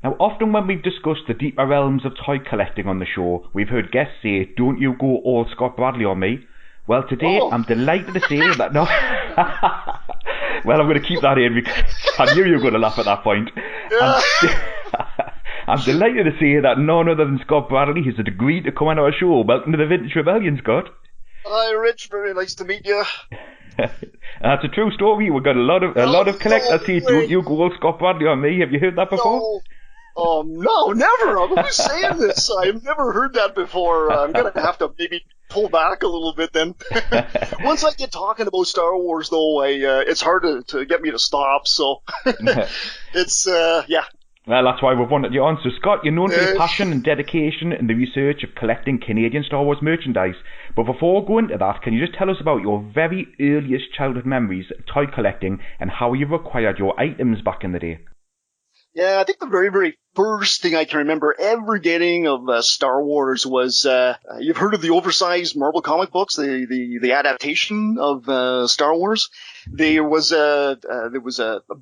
Now, often when we've discussed the deeper realms of toy collecting on the show, we've heard guests say, "Don't you go all Scott Bradley on me." Well, today I'm delighted to say that no. Well, I'm going to keep that in because I knew you were going to laugh at that point. I'm delighted to say that none other than Scott Bradley has agreed to come on our show. Welcome to the Vintage Rebellion, Scott. Hi, Rich. Very nice to meet you. That's a true story. We've got a lot of collectors say, "Don't you go all Scott Bradley on me." Have you heard that before? No. No, never. I'm always saying this. I've never heard that before. I'm going to have to maybe pull back a little bit then. Once I get talking about Star Wars, though, it's hard to get me to stop. So it's, yeah. Well, that's why we've wanted you on. So, Scott, you're known for your passion and dedication in the research of collecting Canadian Star Wars merchandise. But before going into that, can you just tell us about your very earliest childhood memories of toy collecting and how you acquired your items back in the day? Yeah, I think the very, very first thing I can remember ever getting of Star Wars was, you've heard of the oversized Marvel comic books, the adaptation of Star Wars. There was a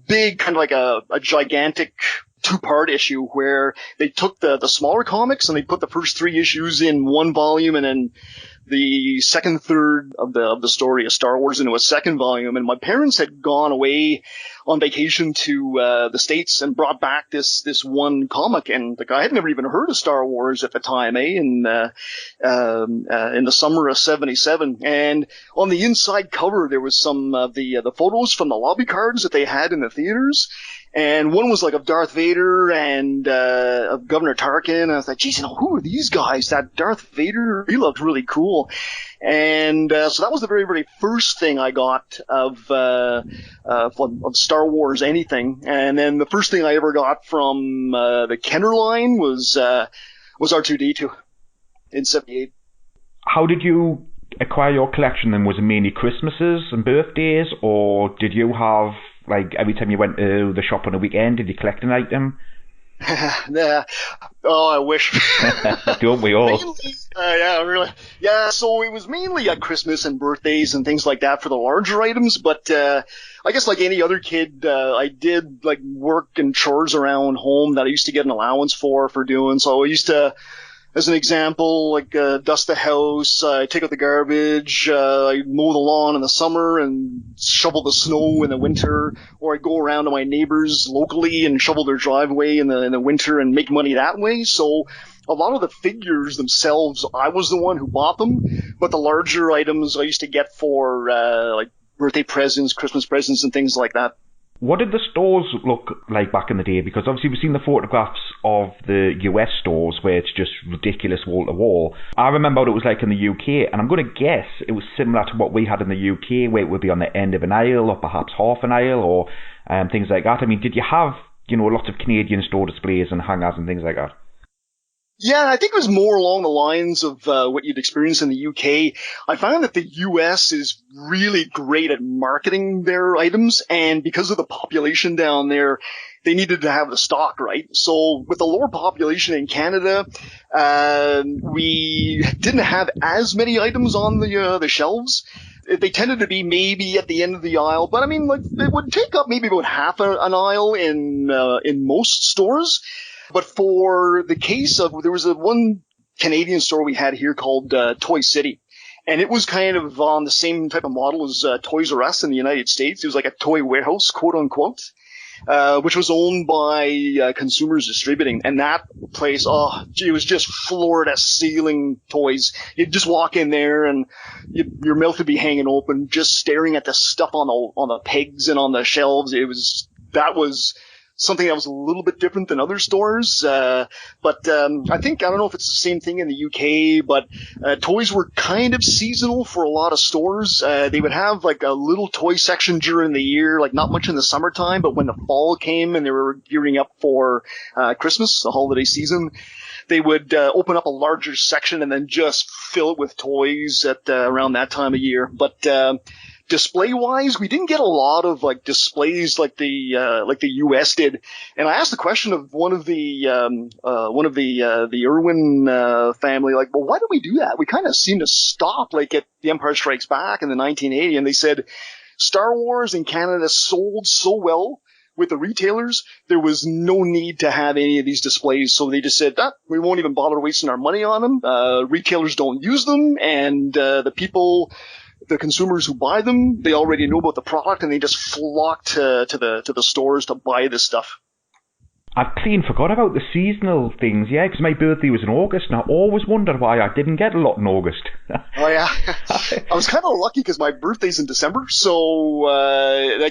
big, kind of like a gigantic two-part issue where they took the smaller comics and they put the first 3 issues in one volume and then the second third of the story of Star Wars into a second volume. And my parents had gone away on vacation to the States and brought back this one comic, and like I had never even heard of Star Wars at the time, in the summer of '77. And on the inside cover there was some of the photos from the lobby cards that they had in the theaters. And one was like of Darth Vader and of Governor Tarkin. And I was like, geez, who are these guys? That Darth Vader, he looked really cool. And so that was the very, very first thing I got of Star Wars anything. And then the first thing I ever got from the Kenner line was R2-D2 in '78. How did you acquire your collection then? Was it mainly Christmases and birthdays, or did you have, like, every time you went to the shop on a weekend, did you collect an item? Nah. Oh, I wish. Don't we all? Mainly, yeah, really. Yeah, so it was mainly at Christmas and birthdays and things like that for the larger items, but I guess like any other kid, I did like work and chores around home that I used to get an allowance for doing. So I used to, as an example, like dust the house, take out the garbage, I mow the lawn in the summer and shovel the snow in the winter, or I'd go around to my neighbors locally and shovel their driveway in the winter and make money that way. So a lot of the figures themselves, I was the one who bought them, but the larger items I used to get for like birthday presents, Christmas presents, and things like that. What did the stores look like back in the day? Because obviously we've seen the photographs of the US stores where it's just ridiculous wall to wall. I remember what it was like in the UK, and I'm going to guess it was similar to what we had in the UK, where it would be on the end of an aisle or perhaps half an aisle or things like that. I mean, did you have, lots of Canadian store displays and hangers and things like that? Yeah, I think it was more along the lines of what you'd experience in the UK. I found that the US is really great at marketing their items, and because of the population down there, they needed to have the stock, right? So with the lower population in Canada, we didn't have as many items on the shelves. They tended to be maybe at the end of the aisle, but I mean, like, it would take up maybe about half an aisle in most stores. But for the case of, there was one Canadian store we had here called Toy City, and it was kind of on the same type of model as Toys R Us in the United States. It was like a toy warehouse, quote unquote, which was owned by Consumers Distributing. And that place, it was just floor-to-ceiling toys. You'd just walk in there and your mouth would be hanging open, just staring at the stuff on the pegs and on the shelves. That was something that was a little bit different than other stores. But I don't know if it's the same thing in the UK, but toys were kind of seasonal for a lot of stores. They would have like a little toy section during the year, like not much in the summertime, but when the fall came and they were gearing up for Christmas, the holiday season, they would open up a larger section and then just fill it with toys at around that time of year. But display-wise, we didn't get a lot of like displays like the U.S. did. And I asked the question of one of the Irwin family, like, well, why do we do that? We kind of seem to stop like at The Empire Strikes Back in the 1980, and they said Star Wars in Canada sold so well, with the retailers, there was no need to have any of these displays. So they just said, we won't even bother wasting our money on them. Retailers don't use them, and the consumers who buy them, they already know about the product, and they just flock to the stores to buy this stuff. I'd clean forgot about the seasonal things, yeah, because my birthday was in August, and I always wondered why I didn't get a lot in August. Oh, yeah. I was kind of lucky because my birthday's in December, so I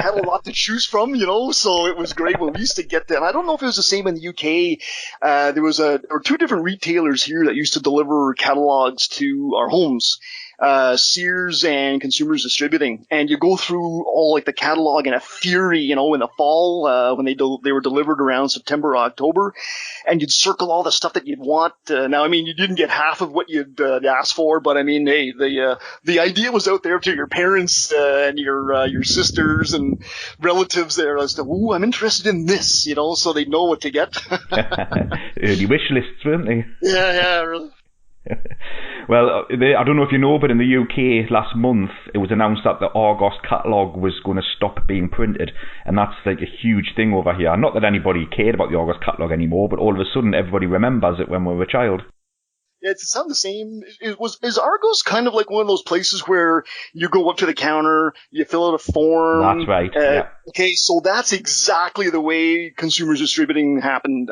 had a lot to choose from, so it was great when we used to get that. And I don't know if it was the same in the UK. There were two different retailers here that used to deliver catalogs to our homes. Sears and Consumers Distributing, and you go through all like the catalog in a fury, in the fall when they were delivered around September, October, and you'd circle all the stuff that you'd want. Now, I mean, you didn't get half of what you'd asked for, but I mean, hey, the idea was out there to your parents and your sisters and relatives there as to, ooh, I'm interested in this, so they know what to get. Early wish lists, weren't they? Yeah, really. Well, I don't know if you know, but in the UK last month it was announced that the Argos catalogue was going to stop being printed, and that's like a huge thing over here. Not that anybody cared about the Argos catalogue anymore, but all of a sudden everybody remembers it when we were a child. Yeah, it sounds the same. Is Argos kind of like one of those places where you go up to the counter, you fill out a form? That's right. Yeah. Okay, so that's exactly the way Consumers Distributing happened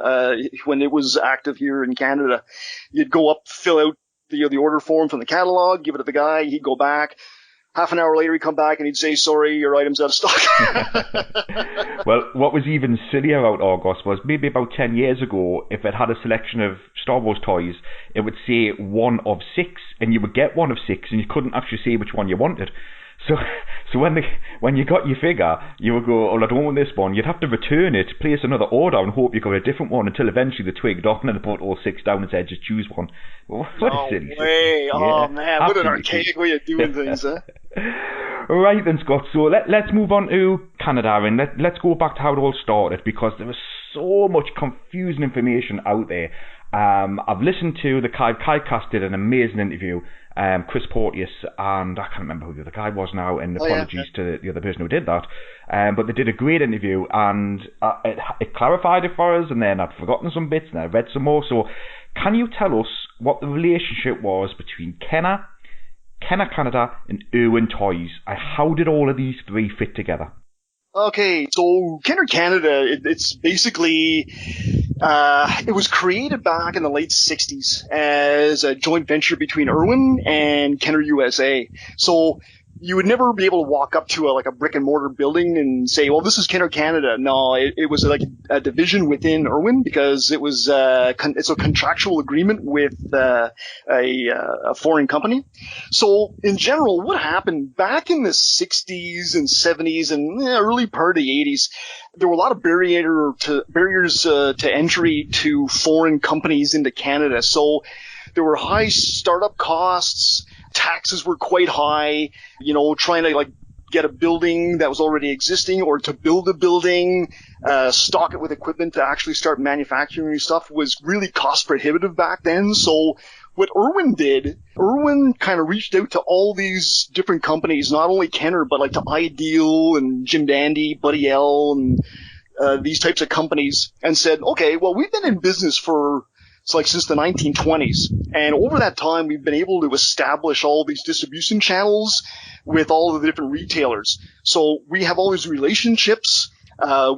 when it was active here in Canada. You'd go up, fill out the order form from the catalog, give it to the guy, he'd go back. Half an hour later, he'd come back and he'd say, sorry, your item's out of stock. Well, what was even sillier about Argos was maybe about 10 years ago, if it had a selection of Star Wars toys, it would say 1 of 6, and you would get 1 of 6, and you couldn't actually say which one you wanted. So when you got your figure, you would go, I don't want this one. You'd have to return it, place another order, and hope you got a different one until eventually they twigged on and put all 6 down and said, just choose one. What a silly way. Thing. Oh, yeah, man. What an archaic way of doing things, huh? Right then, Scott. So let's move on to Canada, and let's go back to how it all started, because there was so much confusing information out there. I've listened to the Kaicast did an amazing interview. Chris Porteous, and I can't remember who the other guy was now, and apologies to the other person who did that. But they did a great interview, and it clarified it for us, and then I'd forgotten some bits, and I read some more. So can you tell us what the relationship was between Kenner Canada, and Irwin Toys? How did all of these three fit together? Okay, so Kenner Canada, it's basically, it was created back in the late 60s as a joint venture between Irwin and Kenner USA. So you would never be able to walk up to a brick and mortar building and say, well, this is Kenner Canada. No, it was like a division within Irwin, because it was it's a contractual agreement with a foreign company. So in general, what happened back in the 60s and 70s and early part of the 80s, there were a lot of barriers to entry to foreign companies into Canada. So there were high startup costs. Taxes were quite high, trying to get a building that was already existing, or to build a building, stock it with equipment to actually start manufacturing stuff, was really cost prohibitive back then. So what Irwin did, Irwin kind of reached out to all these different companies, not only Kenner, but to Ideal and Jim Dandy, Buddy L, and these types of companies, and said, okay, well, we've been in business since the 1920s. And over that time, we've been able to establish all these distribution channels with all of the different retailers. So we have all these relationships.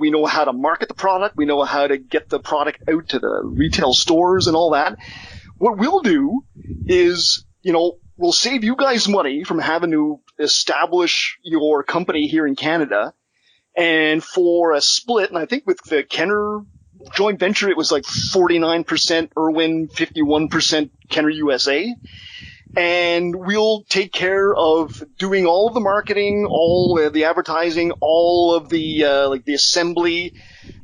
We know how to market the product. We know how to get the product out to the retail stores and all that. What we'll do is, we'll save you guys money from having to establish your company here in Canada. And for a split, and I think with the Kenner joint venture, it was 49% Irwin, 51% Kenner USA. And we'll take care of doing all of the marketing, all the advertising, all of the the assembly,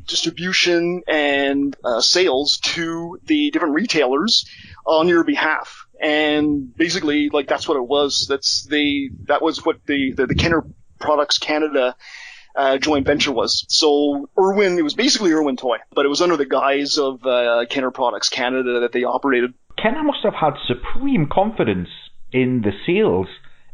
distribution, and sales to the different retailers on your behalf. And basically, that's what it was. That was what the Kenner Products Canada joint venture was. So Irwin, it was basically Irwin Toy, but it was under the guise of Kenner Products Canada that they operated. Kenner must have had supreme confidence in the sales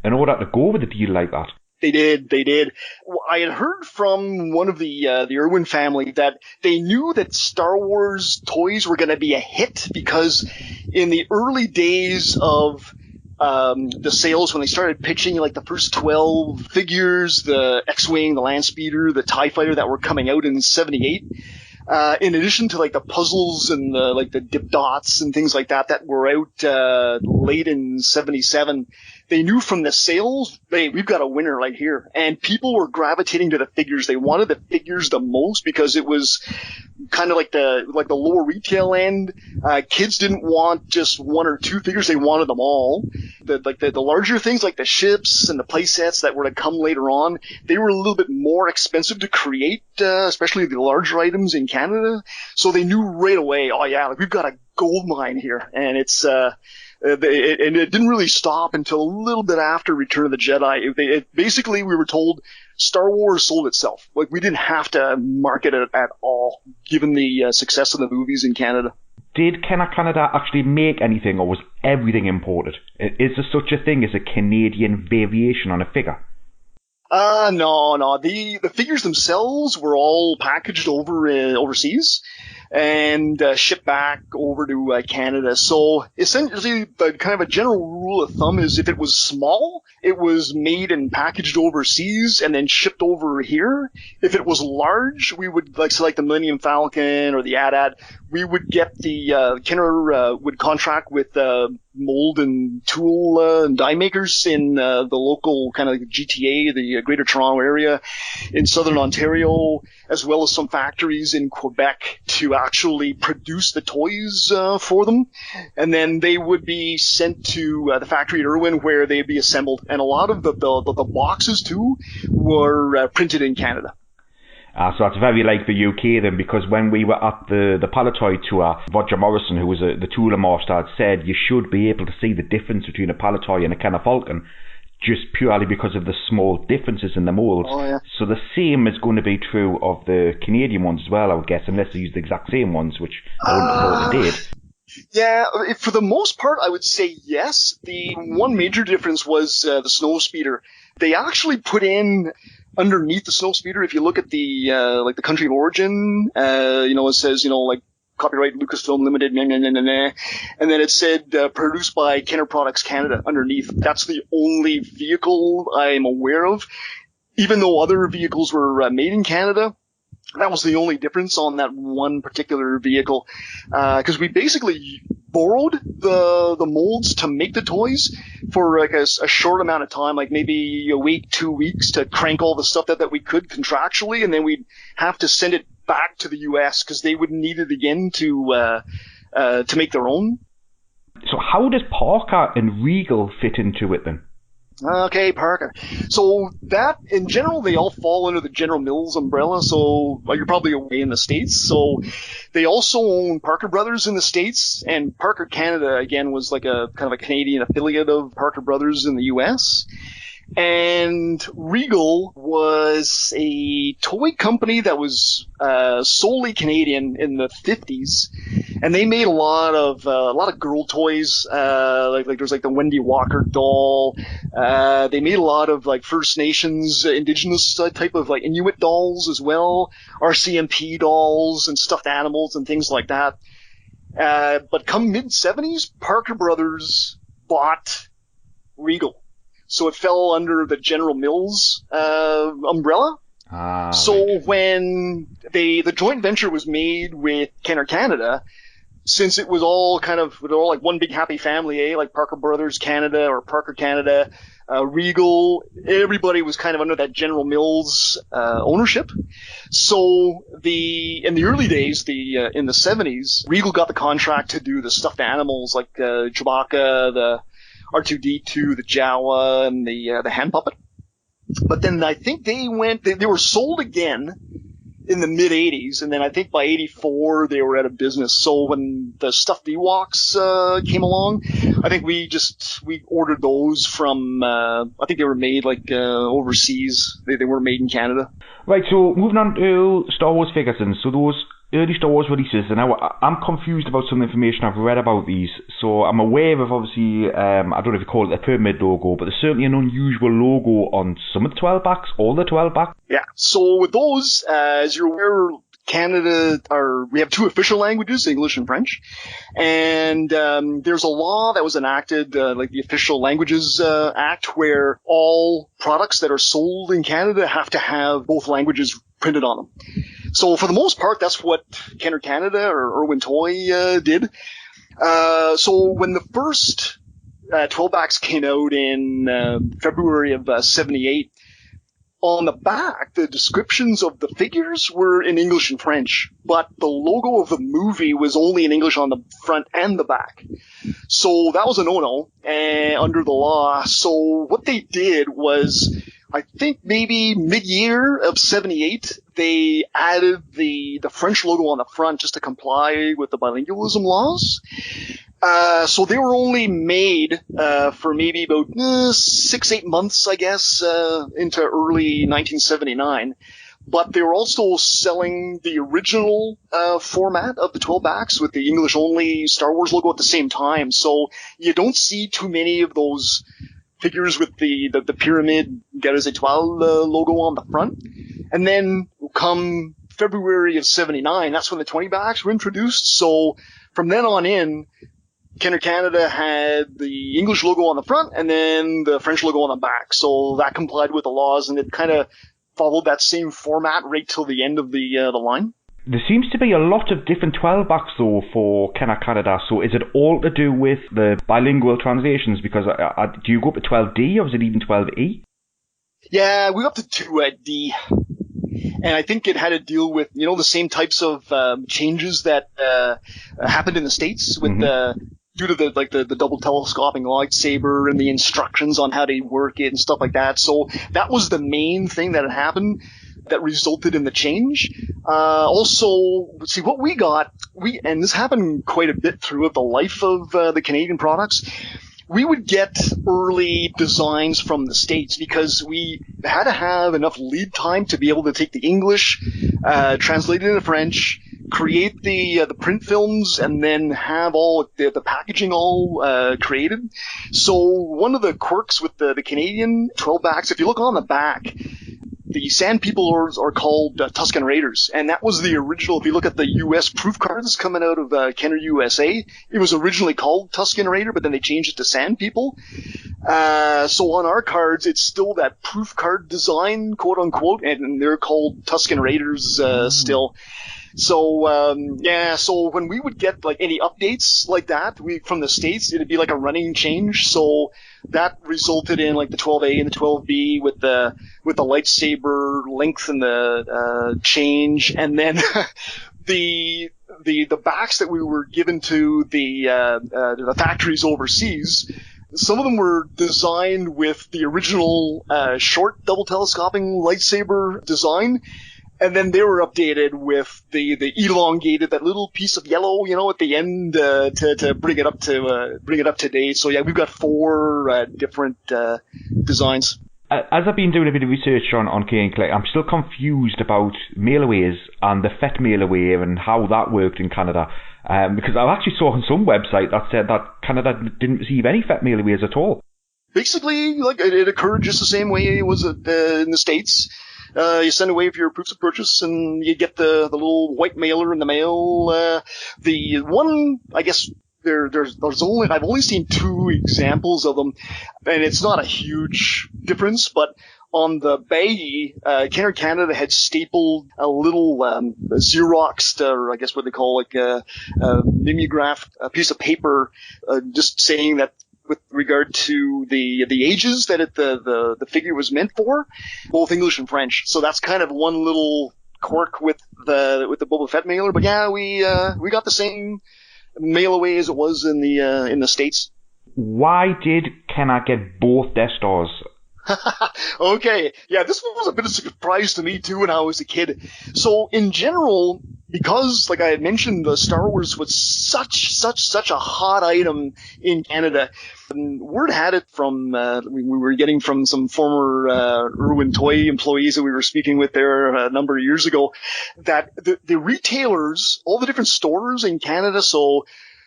in order to go with a deal like that. They did. Well, I had heard from one of the Irwin family that they knew that Star Wars toys were going to be a hit because in the early days of the sales, when they started pitching like the first 12 figures, the X-Wing, the Landspeeder, the TIE Fighter that were coming out in 78, in addition to like the puzzles and the dip dots and things like that were out late in 77, they knew from the sales, hey, we've got a winner right here. And people were gravitating to the figures. They wanted the figures the most because it was kind of like the lower retail end. Kids didn't want just one or two figures. They wanted them all. The larger things like the ships and the play sets that were to come later on, they were a little bit more expensive to create, especially the larger items in Canada. So they knew right away, oh yeah, we've got a gold mine here. And it's, and it didn't really stop until a little bit after Return of the Jedi. Basically, we were told Star Wars sold itself. Like, we didn't have to market it at all, given the success of the movies in Canada. Did Canada actually make anything, or was everything imported? Is there such a thing as a Canadian variation on a figure? No. The figures themselves were all packaged over overseas and shipped back over to Canada. So essentially, the kind of a general rule of thumb is if it was small, it was made and packaged overseas and then shipped over here. If it was large, we would like the Millennium Falcon or the AT-AT. We would get the Kenner would contract with mold and tool and die makers in the local kind of GTA, the Greater Toronto area in Southern Ontario, as well as some factories in Quebec to actually produce the toys for them. And then they would be sent to the factory at Irwin where they'd be assembled. And a lot of the boxes, too, were printed in Canada. So that's very like the UK then, because when we were at the Palatoy tour, Roger Morrison, who was the tooler master, had said you should be able to see the difference between a Palatoy and a Kenner Falcon just purely because of the small differences in the moulds. Oh, yeah. So the same is going to be true of the Canadian ones as well, I would guess, unless they use the exact same ones, which I wouldn't have thought they did. Yeah, for the most part, I would say yes. The one major difference was the Snowspeeder. They actually put in underneath the Snowspeeder, if you look at the the country of origin, it says, copyright Lucasfilm Limited, and then it said produced by Kenner Products Canada underneath. That's the only vehicle I'm aware of. Even though other vehicles were made in Canada, that was the only difference on that one particular vehicle. Because we basically borrowed the molds to make the toys for like a short amount of time, like maybe a week, 2 weeks, to crank all the stuff that we could contractually, and then we'd have to send it back to the U.S. because they would need it again to make their own. So how does Parker and Regal fit into it then? Okay, Parker. So that, in general, they all fall under the General Mills umbrella, so you're probably away in the States. So they also own Parker Brothers in the States, and Parker Canada, again, was like a kind of a Canadian affiliate of Parker Brothers in the U.S., and Regal was a toy company that was solely Canadian in the 50s, and they made a lot of girl toys. Like there's like the Wendy Walker doll. They made a lot of like First Nations, indigenous type of like Inuit dolls as well, RCMP dolls and stuffed animals and things like that. But come mid 70s, Parker Brothers bought Regal. So it fell under the General Mills umbrella. So when the joint venture was made with Kenner Canada, since it was all like one big happy family, like Parker Brothers Canada or Parker Canada, Regal, everybody was kind of under that General Mills ownership. So in the early days, in the 70s, Regal got the contract to do the stuffed animals like Chewbacca, the R2-D2, the Jawa, and the hand puppet. But then I think they were sold again in the mid 80s, and then I think by 84 they were out of business. So when the stuffed Ewoks came along, I think we ordered those from I think they were made like overseas. They weren't made in Canada. Right, so moving on to Star Wars figures then. So those early Star Wars releases, and now I'm confused about some information I've read about these. So I'm aware of, obviously, I don't know if you call it the pyramid logo, but there's certainly an unusual logo on some of the 12 backs, all the 12 backs. Yeah, so with those, as you're aware, Canada, we have two official languages, English and French, and there's a law that was enacted, like the Official Languages Act, where all products that are sold in Canada have to have both languages printed on them. So for the most part, that's what Kenner Canada or Irwin Toy did. So when the first 12 backs came out in February of 78, on the back, the descriptions of the figures were in English and French, but the logo of the movie was only in English on the front and the back. So that was a no-no under the law. So what they did was, I think maybe mid-year of 78, they added the French logo on the front just to comply with the bilingualism laws. So they were only made for maybe about 6-8 months, I guess, into early 1979. But they were also selling the original format of the 12 backs with the English-only Star Wars logo at the same time. So you don't see too many of those figures with the pyramid Guerres Étoiles logo on the front. And then come February of 79, that's when the 20 backs were introduced. So from then on in, Kenner Canada had the English logo on the front and then the French logo on the back. So that complied with the laws, and it kind of followed that same format right till the end of the line. There seems to be a lot of different 12 backs though for Kenner Canada. So is it all to do with the bilingual translations? Because do you go up to 12D or is it even 12E? Yeah, we got up to 2D. And I think it had to deal with, the same types of changes that happened in the States with due to the double telescoping lightsaber and the instructions on how to work it and stuff like that. So that was the main thing that had happened that resulted in the change. Also, see what we got, and this happened quite a bit throughout the life of the Canadian products. We would get early designs from the States because we had to have enough lead time to be able to take the English, translate it into French, create the print films, and then have all the packaging all created. So one of the quirks with the Canadian 12 backs, if you look on the back, the Sand People are called Tusken Raiders, and that was the original. If you look at the U.S. proof cards coming out of Kenner USA, it was originally called Tusken Raider, but then they changed it to Sand People. So on our cards, it's still that proof card design, quote unquote, and they're called Tusken Raiders still. So so when we would get like any updates like that from the States, it'd be like a running change. So that resulted in like the 12A and the 12B with the lightsaber length and the change, and then the backs that we were given to the factories overseas. Some of them were designed with the original short double telescoping lightsaber design. And then they were updated with the elongated, that little piece of yellow, at the end to bring it up to date. So yeah, we've got 4 different designs. As I've been doing a bit of research on K and Collect, I'm still confused about mailaways and the Fett mailaway and how that worked in Canada. Because I actually saw on some website that said that Canada didn't receive any Fett mailaways at all. Basically, like it occurred just the same way it was in the States. You send away for your proofs of purchase, and you get the little white mailer in the mail. The one, I guess, I've only seen 2 examples of them, and it's not a huge difference, but on the baggie, Kenner Canada had stapled a little Xeroxed, or I guess what they call like a mimeographed piece of paper, just saying that with regard to the ages that the figure was meant for, both English and French. So that's kind of one little quirk with the Boba Fett mailer. But yeah, we got the same mail away as it was in the States. Why did Kenner get both Death Stars? Okay, yeah, this one was a bit of a surprise to me too when I was a kid. So in general, because like I had mentioned, the Star Wars was such a hot item in Canada. And word had it from we were getting from some former Irwin Toy employees that we were speaking with there a number of years ago, that the retailers, all the different stores in Canada, so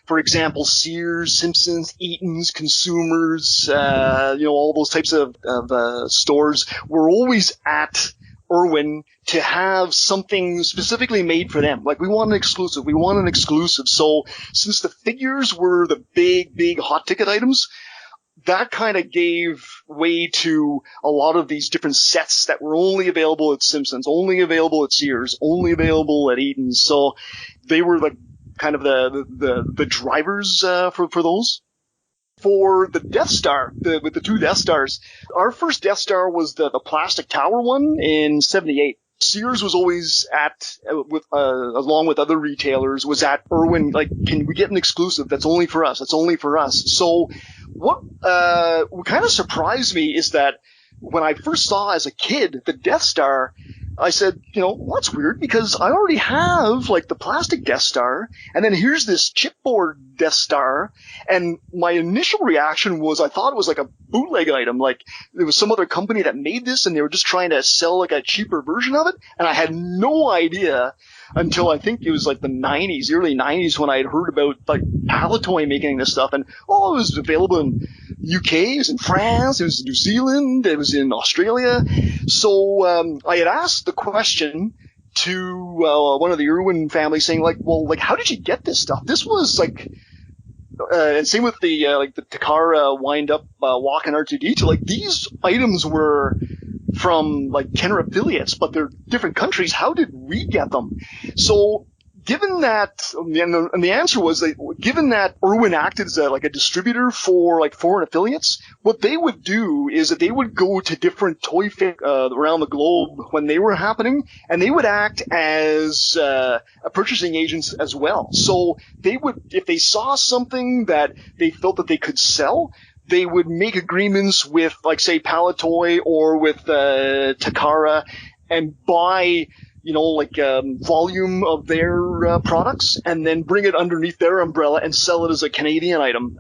for example, Sears, Simpsons, Eaton's, Consumers, all those types of stores were always at Irwin to have something specifically made for them. Like, we want an exclusive. We want an exclusive. So since the figures were the big hot ticket items, that kind of gave way to a lot of these different sets that were only available at Simpsons, only available at Sears, only available at Eaton's. So they were like kind of the drivers for those. For the Death Star, with the two Death Stars, our first Death Star was the plastic tower one in '78. Sears was always along with other retailers, was at Irwin, like, can we get an exclusive that's only for us? That's only for us. So what kind of surprised me is that when I first saw as a kid the Death Star, I said, that's weird because I already have like the plastic Death Star, and then here's this chipboard Death Star, and my initial reaction was I thought it was like a bootleg item, like there was some other company that made this and they were just trying to sell like a cheaper version of it, and I had no idea until I think it was like the early 90s, when I had heard about like Palatoy making this stuff, and it was available in UK, it was in France, it was in New Zealand, it was in Australia. So I had asked the question to one of the Irwin family, saying like, well, like, how did you get this stuff? This was like, and same with the Takara wind-up walking R2-D2. Like, these items were from like Kenner affiliates, but they're different countries. How did we get them? So given that, and the answer was that given that Irwin acted as a distributor for like foreign affiliates, what they would do is that they would go to different toy fairs around the globe when they were happening, and they would act as purchasing agents as well. So they would, if they saw something that they felt that they could sell, they would make agreements with, like, say, Palatoy or with Takara, and buy volume of their products, and then bring it underneath their umbrella and sell it as a Canadian item,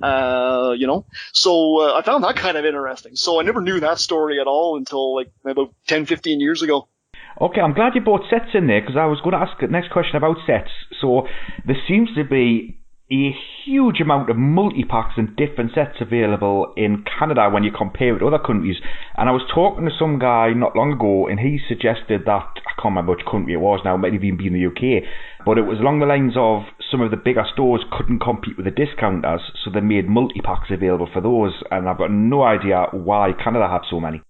So I found that kind of interesting. So I never knew that story at all until like about 10, 15 years ago. Okay, I'm glad you brought sets in there, because I was going to ask the next question about sets. So there seems to be a huge amount of multi-packs and different sets available in Canada when you compare it to other countries. And I was talking to some guy not long ago, and he suggested that, I can't remember which country it was now, it might have even been the UK, but it was along the lines of some of the bigger stores couldn't compete with the discounters, so they made multi-packs available for those, and I've got no idea why Canada had so many.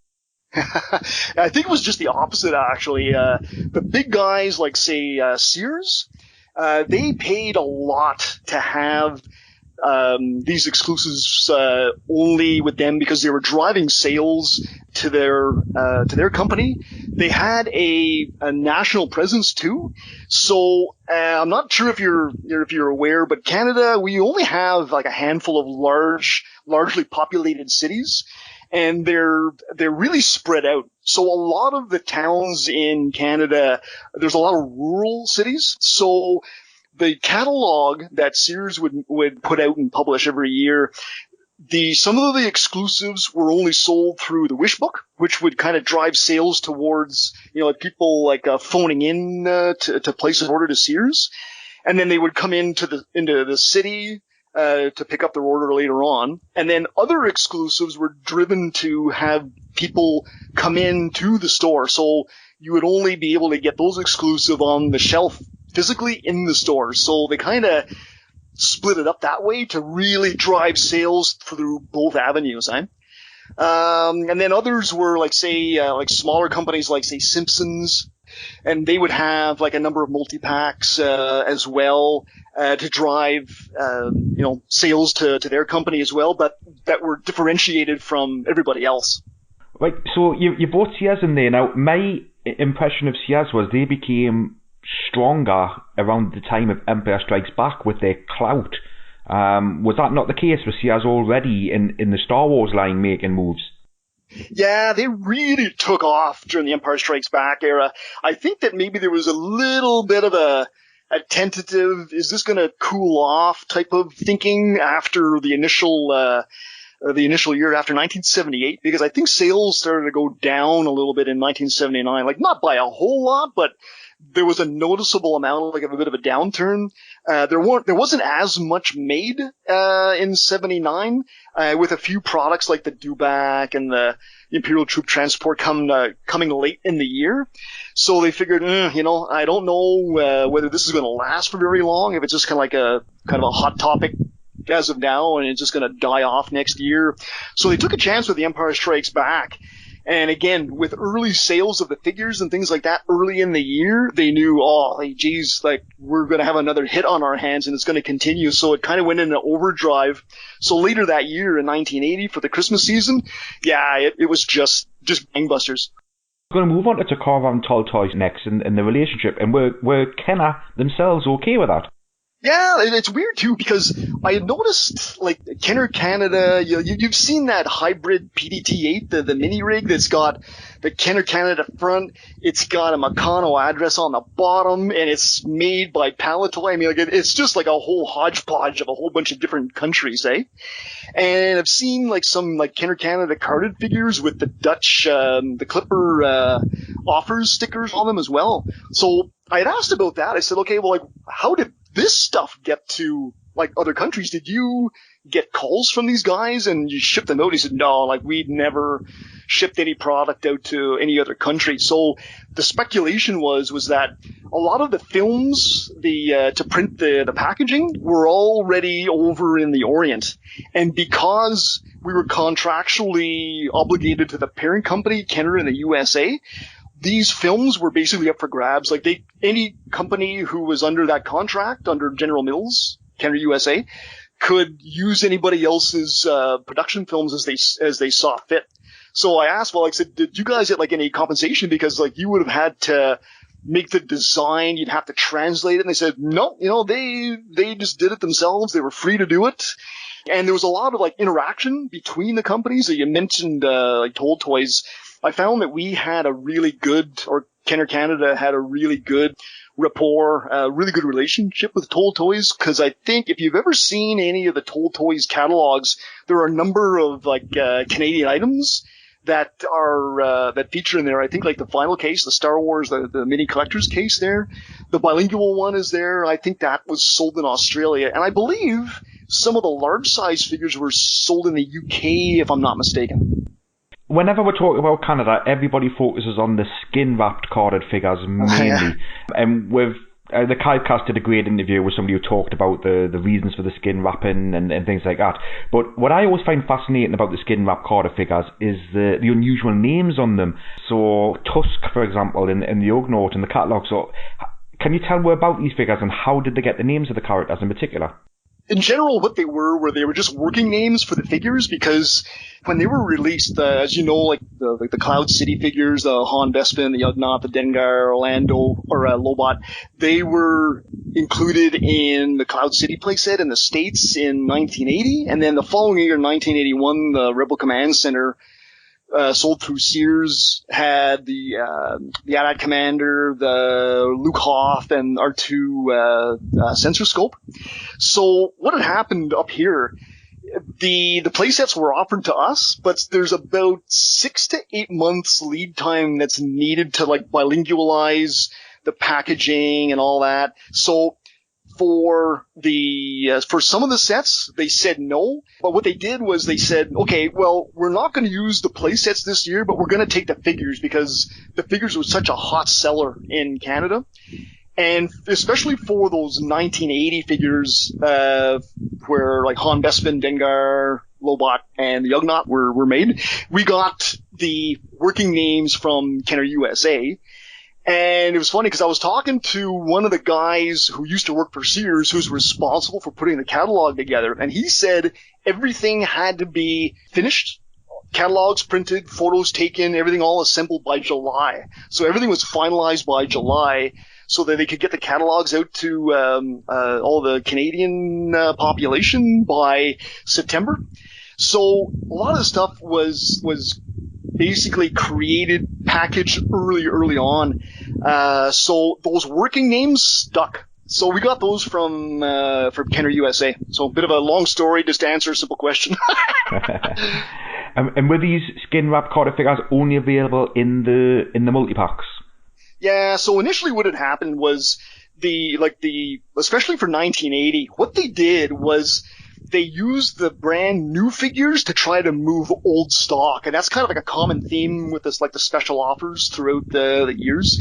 I think it was just the opposite, actually. The big guys like, say, Sears, they paid a lot to have these exclusives only with them, because they were driving sales to their company. They had a national presence too. So I'm not sure if you're aware, but Canada, we only have like a handful of largely populated cities, and they're really spread out. So a lot of the towns in Canada, there's a lot of rural cities. So the catalog that Sears would put out and publish every year, some of the exclusives were only sold through the wish book, which would kind of drive sales towards, people like phoning in to place an order to Sears, and then they would come into the city to pick up their order later on. And then other exclusives were driven to have people come in to the store. So you would only be able to get those exclusive on the shelf physically in the store. So they kind of split it up that way to really drive sales through both avenues. And then others were like, say, like smaller companies like, say, Simpsons, and they would have like a number of multi-packs as well to drive sales to their company as well, but that were differentiated from everybody else. Right, so you brought Sears in there. Now, my impression of Sears was they became stronger around the time of Empire Strikes Back with their clout. Was that not the case? Was Sears already in the Star Wars line making moves? Yeah, they really took off during the Empire Strikes Back era. I think that maybe there was a little bit of a tentative, is this going to cool off type of thinking after the initial year after 1978, because I think sales started to go down a little bit in 1979, like not by a whole lot, but there was a noticeable amount, like of a bit of a downturn. There wasn't as much made in '79, with a few products like the Dewback and the Imperial Troop Transport coming late in the year. So they figured, I don't know whether this is going to last for very long. If it's just kind of a hot topic as of now, and it's just going to die off next year. So they took a chance with The Empire Strikes Back. And again, with early sales of the figures and things like that early in the year, they knew, we're going to have another hit on our hands and it's going to continue. So it kind of went into overdrive. So later that year in 1980 for the Christmas season, it was just gangbusters. We're going to move on to Takara and Toltoy next and the relationship. And were Kenner themselves okay with that? Yeah, it's weird too, because I had noticed, like, Kenner Canada, you've seen that hybrid PDT-8, the mini rig that's got the Kenner Canada front, it's got a Meccano address on the bottom, and it's made by Palitoy. I mean, like, it's just like a whole hodgepodge of a whole bunch of different countries, eh? And I've seen, like, some, like, Kenner Canada carded figures with the Dutch, the Clipper, offers stickers on them as well. So I had asked about that. I said, okay, well, like, how did this stuff get to, like, other countries? Did you get calls from these guys and you shipped them out? He said, no, like, we'd never shipped any product out to any other country. So the speculation was that a lot of the films, to print the packaging, were already over in the Orient. And because we were contractually obligated to the parent company, Kenner in the USA, these films were basically up for grabs. Like, any company who was under that contract, under General Mills, Kenner USA, could use anybody else's production films as they saw fit. So I asked, I said, did you guys get, like, any compensation? Because, like, you would have had to make the design, you'd have to translate it. And they said, no, they just did it themselves. They were free to do it. And there was a lot of, like, interaction between the companies. So you mentioned, like, Toll Toys. I found that we had a really good, or Kenner Canada had a really good rapport, a really good relationship with Toll Toys, because I think if you've ever seen any of the Toll Toys catalogs, there are a number of, like, Canadian items that are that feature in there. I think, like, the final case, the Star Wars, the mini collector's case there, the bilingual one is there. I think that was sold in Australia, and I believe some of the large size figures were sold in the UK, if I'm not mistaken. Whenever we're talking about Canada, everybody focuses on the skin-wrapped carded figures mainly. And with the Kydcast did a great interview with somebody who talked about the reasons for the skin wrapping and things like that. But what I always find fascinating about the skin-wrapped carded figures is the unusual names on them. So Tusk, for example, in the Ugnaught in the catalogue. So can you tell me about these figures and how did they get the names of the characters in particular? In general, what they were just working names for the figures, because when they were released, as you know, like the Cloud City figures, the Han Bespin, the Ugnaught, the Dengar, Orlando, or Lobot, they were included in the Cloud City playset in the States in 1980, and then the following year, in 1981, the Rebel Command Center sold through Sears, had the AT-AT Commander, the Luke Hoth, and R2 sensor scope. So what had happened up here, the playsets were offered to us, but there's about 6 to 8 months lead time that's needed to, like, bilingualize the packaging and all that. So for some of the sets, they said no. But what they did was they said, okay, well, we're not going to use the play sets this year, but we're going to take the figures, because the figures was such a hot seller in Canada. And especially for those 1980 figures, where, like, Han Bespin, Dengar, Lobot, and the Ugnaught were made, we got the working names from Kenner USA. And it was funny because I was talking to one of the guys who used to work for Sears, who's responsible for putting the catalog together, and he said everything had to be finished, catalogs printed, photos taken, everything all assembled by July. So everything was finalized by July so that they could get the catalogs out to all the Canadian population by September. So a lot of the stuff was basically created, packaged early on. So those working names stuck. So we got those from Kenner USA. So a bit of a long story just to answer a simple question. And were these skin wrapped carded figures only available in the multi-packs? Yeah, so initially what had happened was especially for 1980, what they did was they used the brand new figures to try to move old stock, and that's kind of like a common theme with this, like the special offers throughout the years.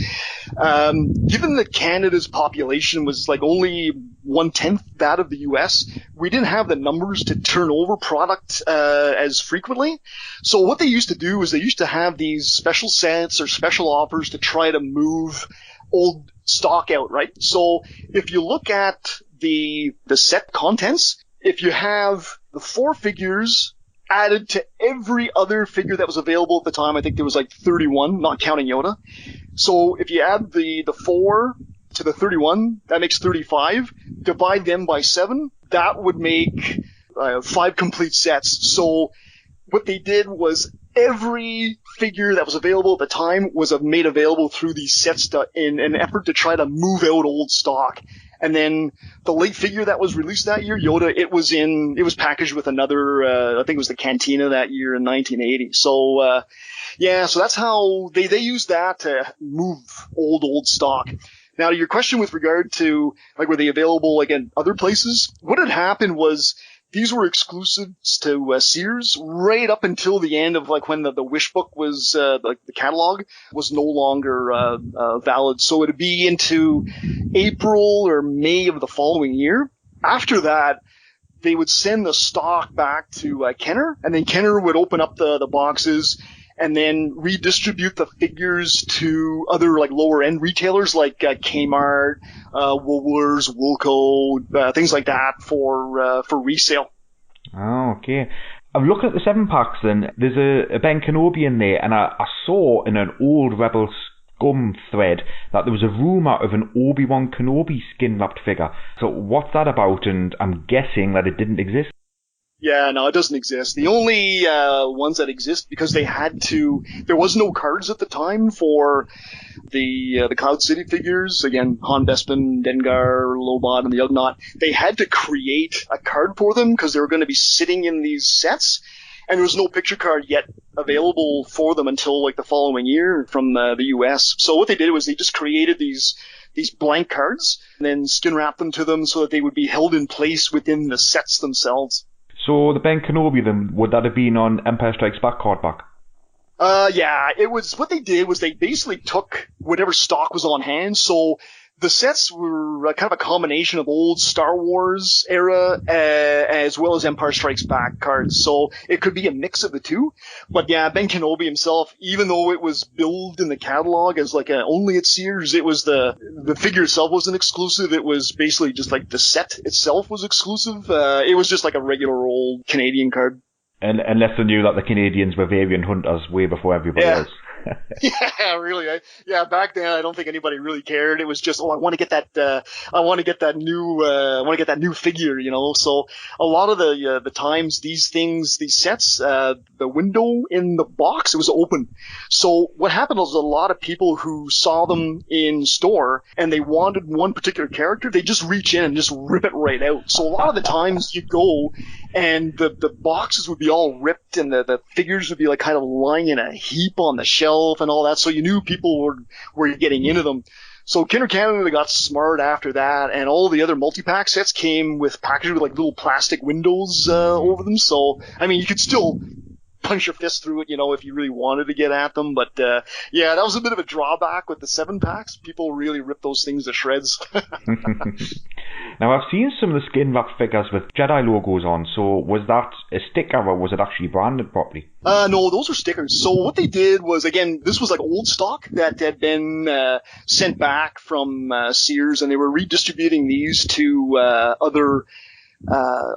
Given that Canada's population was like only 1/10 that of the US, we didn't have the numbers to turn over product as frequently. So what they used to do is they used to have these special sets or special offers to try to move old stock out, right? So if you look at the set contents, if you have the 4 figures added to every other figure that was available at the time, I think there was like 31, not counting Yoda. So if you add the 4 to the 31, that makes 35. Divide them by 7, that would make 5 complete sets. So what they did was every figure that was available at the time was made available through these sets in an effort to try to move out old stock. And then the late figure that was released that year, Yoda, it was packaged with another, I think it was the Cantina that year in 1980. So, so that's how they used that to move old stock. Now, to your question with regard to, like, were they available, like, in other places? What had happened was these were exclusives to Sears right up until the end of, like, when the Wish book was, the catalog was no longer valid. So it'd be into April or May of the following year. After that, they would send the stock back to Kenner, and then Kenner would open up the boxes and then redistribute the figures to other, like, lower end retailers like Kmart, Woolworths, Woolco, things like that for resale. Oh, okay. I'm looking at the 7-packs then. There's a Ben Kenobi in there, and I saw in an old Rebel Scum thread that there was a rumour of an Obi-Wan Kenobi skin-wrapped figure. So what's that about? And I'm guessing that it didn't exist. Yeah, no, it doesn't exist. The only ones that exist, because there was no cards at the time for the Cloud City figures. Again, Han Bespin, Dengar, Lobot, and the Ugnaught. They had to create a card for them because they were going to be sitting in these sets, and there was no picture card yet available for them until, like, the following year from the US. So what they did was they just created these blank cards and then skin wrapped them to them so that they would be held in place within the sets themselves. So the Ben Kenobi, then, would that have been on Empire Strikes Back card back? Yeah, it was, what they did was they basically took whatever stock was on hand. So the sets were kind of a combination of old Star Wars era as well as Empire Strikes Back cards. So it could be a mix of the two. But yeah, Ben Kenobi himself, even though it was billed in the catalog as like only at Sears, it was the figure itself wasn't exclusive. It was basically just like the set itself was exclusive. It was just like a regular old Canadian card. And unless they knew that the Canadians were variant hunters way before everybody else. Yeah, really. Back then I don't think anybody really cared. It was just, I want to get that new figure, you know. So a lot of the times these sets, the window in the box, it was open. So what happened was a lot of people who saw them in store and they wanted one particular character, they just reach in and just rip it right out. So a lot of the times you'd go and the boxes would be all ripped and the figures would be like kind of lying in a heap on the shelf and all that. So you knew people were getting into them. So Kenner Canada got smart after that, and all the other multi-pack sets came with packages with like little plastic windows over them. So, I mean, you could still punch your fist through it, you know, if you really wanted to get at them. But yeah, that was a bit of a drawback with the 7-packs. People really ripped those things to shreds. Now, I've seen some of the skin wrap figures with Jedi logos on, so was that a sticker or was it actually branded properly? No, those were stickers. So what they did was, again, this was like old stock that had been sent back from Sears, and they were redistributing these to other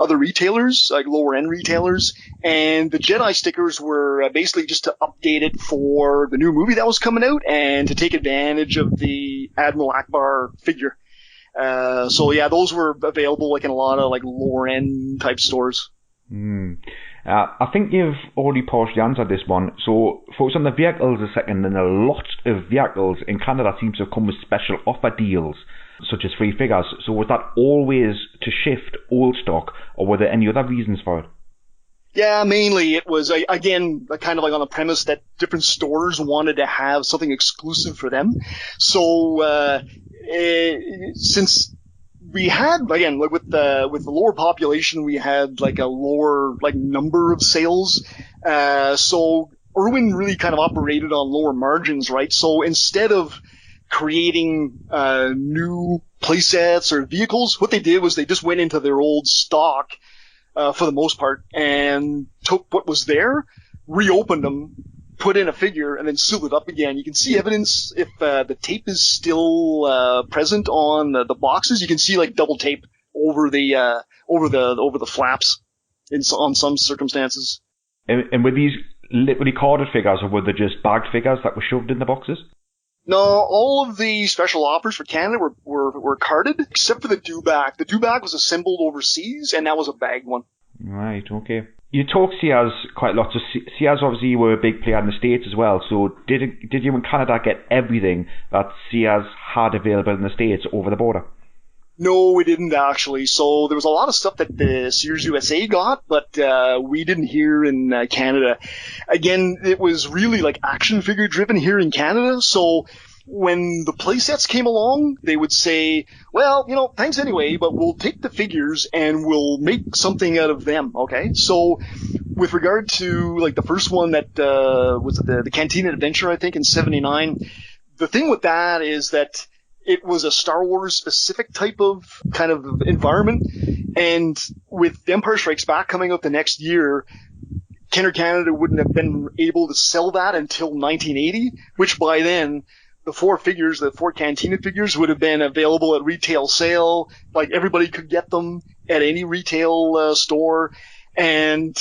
retailers, like lower end retailers, and the Jedi stickers were basically just to update it for the new movie that was coming out and to take advantage of the Admiral Akbar figure. So yeah, those were available like in a lot of like lower end type stores. And I think you've already partially answered this one. So focus on the vehicles a second. And a lot of vehicles in Canada seem to come with special offer deals, such as free figures. So was that always to shift old stock, or were there any other reasons for it? Yeah, mainly it was, again, kind of like on the premise that different stores wanted to have something exclusive for them. So, since we had, again, like with the lower population, we had like a lower, like, number of sales. So Irwin really kind of operated on lower margins, right? So instead of creating new playsets or vehicles, what they did was they just went into their old stock, for the most part, and took what was there, reopened them, put in a figure, and then sealed it up again. You can see evidence if the tape is still present on the boxes. You can see like double tape over the flaps on some circumstances. And were these literally carded figures, or were they just bagged figures that were shoved in the boxes? No, all of the special offers for Canada were carded, except for the dewback. The dewback was assembled overseas, and that was a bagged one. Right, okay. You talk Sears quite a lot. So Sears obviously were a big player in the States as well. So did you in Canada get everything that Sears had available in the States over the border? No, we didn't actually. So there was a lot of stuff that the Sears USA got, but we didn't here in Canada. Again, it was really like action figure driven here in Canada. So when the playsets came along, they would say, well, thanks anyway, but we'll take the figures and we'll make something out of them, okay? So with regard to like the first one that was the Canteen Adventure, I think, in 79, the thing with that is that it was a Star Wars specific type of kind of environment. And with Empire Strikes Back coming out the next year, Kenner Canada wouldn't have been able to sell that until 1980, which by then the four Cantina figures would have been available at retail sale. Like everybody could get them at any retail store. And,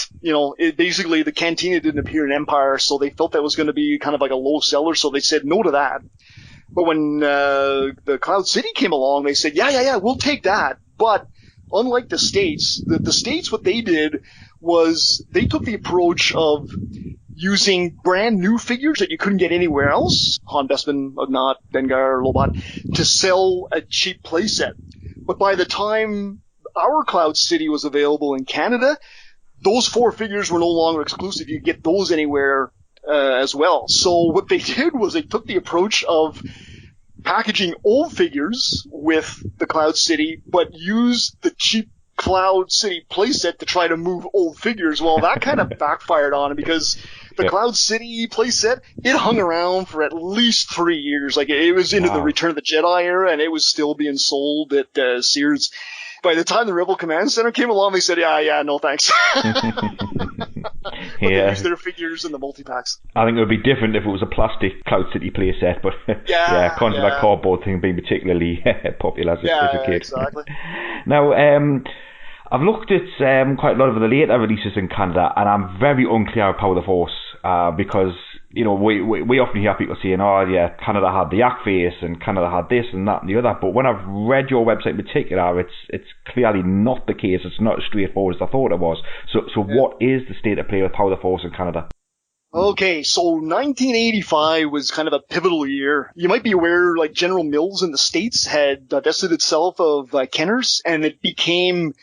basically the Cantina didn't appear in Empire, so they felt that was going to be kind of like a low seller, so they said no to that. But when the Cloud City came along, they said, yeah, we'll take that. But unlike the States, the States, what they did was they took the approach of using brand new figures that you couldn't get anywhere else, Han Bespin, Ugnaught, Dengar, Lobot, to sell a cheap playset. But by the time our Cloud City was available in Canada, those four figures were no longer exclusive. You could get those anywhere as well. So what they did was they took the approach of packaging old figures with the Cloud City, but used the cheap Cloud City playset to try to move old figures. Well, that kind of backfired on it because the Cloud City playset, it hung around for at least 3 years. Like it was into the Return of the Jedi era, and it was still being sold at Sears. By the time the Rebel Command Center came along, they said, yeah, no thanks. But they used their figures in the multi-packs. I think it would be different if it was a plastic Cloud City playset, but that cardboard thing being particularly popular as a kid. Exactly. Now, I've looked at quite a lot of the later releases in Canada, and I'm very unclear of Power of the Force, because we often hear people saying, oh yeah, Canada had the Yak face and Canada had this and that and the other, but when I've read your website in particular, it's clearly not the case. It's not as straightforward as I thought it was. So what is the state of play with Power of the Force in Canada? Okay, so 1985 was kind of a pivotal year. You might be aware, like General Mills in the States had divested itself of Kenner's, and it became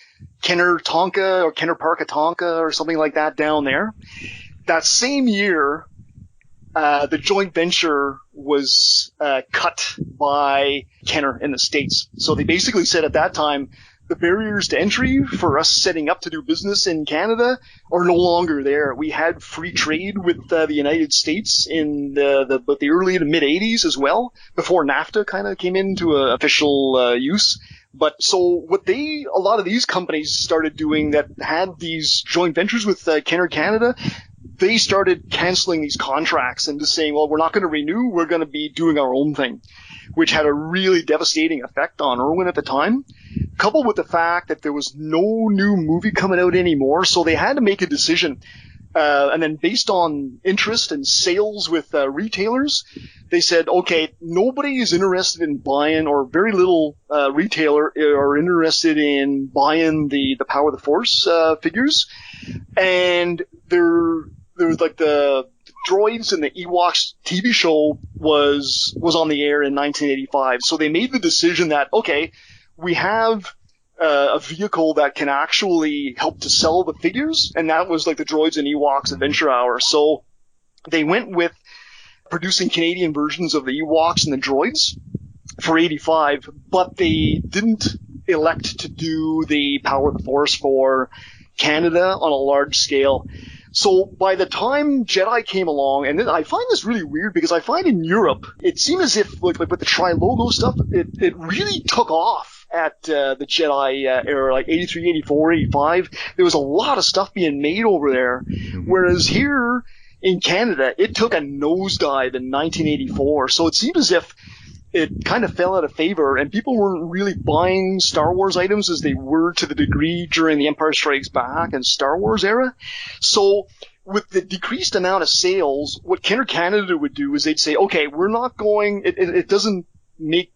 Kenner Tonka or Kenner Parka Tonka or something like that down there. That same year, the joint venture was cut by Kenner in the States. So they basically said at that time, the barriers to entry for us setting up to do business in Canada are no longer there. We had free trade with the United States in the early to mid 80s as well, before NAFTA kind of came into official use. But so what a lot of these companies started doing that had these joint ventures with Kenner Canada, they started canceling these contracts and just saying, well, we're not going to renew, we're going to be doing our own thing, which had a really devastating effect on Irwin at the time, coupled with the fact that there was no new movie coming out anymore, so they had to make a decision. And then based on interest and sales with retailers, they said, okay, nobody is interested in buying, or very little retailer are interested in buying the Power of the Force figures. And there's like the droids and the Ewoks TV show was on the air in 1985. So they made the decision that, okay, we have a vehicle that can actually help to sell the figures, and that was like the Droids and Ewoks Adventure Hour. So they went with producing Canadian versions of the Ewoks and the Droids for 85, but they didn't elect to do the Power of the Force for Canada on a large scale. So by the time Jedi came along, and I find this really weird because I find in Europe, it seemed as if like with the Tri-Logo stuff, it really took off at the Jedi era, like 83, 84, 85. There was a lot of stuff being made over there, whereas here in Canada, it took a nosedive in 1984. So it seemed as if it kind of fell out of favor, and people weren't really buying Star Wars items as they were to the degree during the Empire Strikes Back and Star Wars era. So with the decreased amount of sales, what Kenner Canada would do is they'd say, okay, we're not going, it doesn't make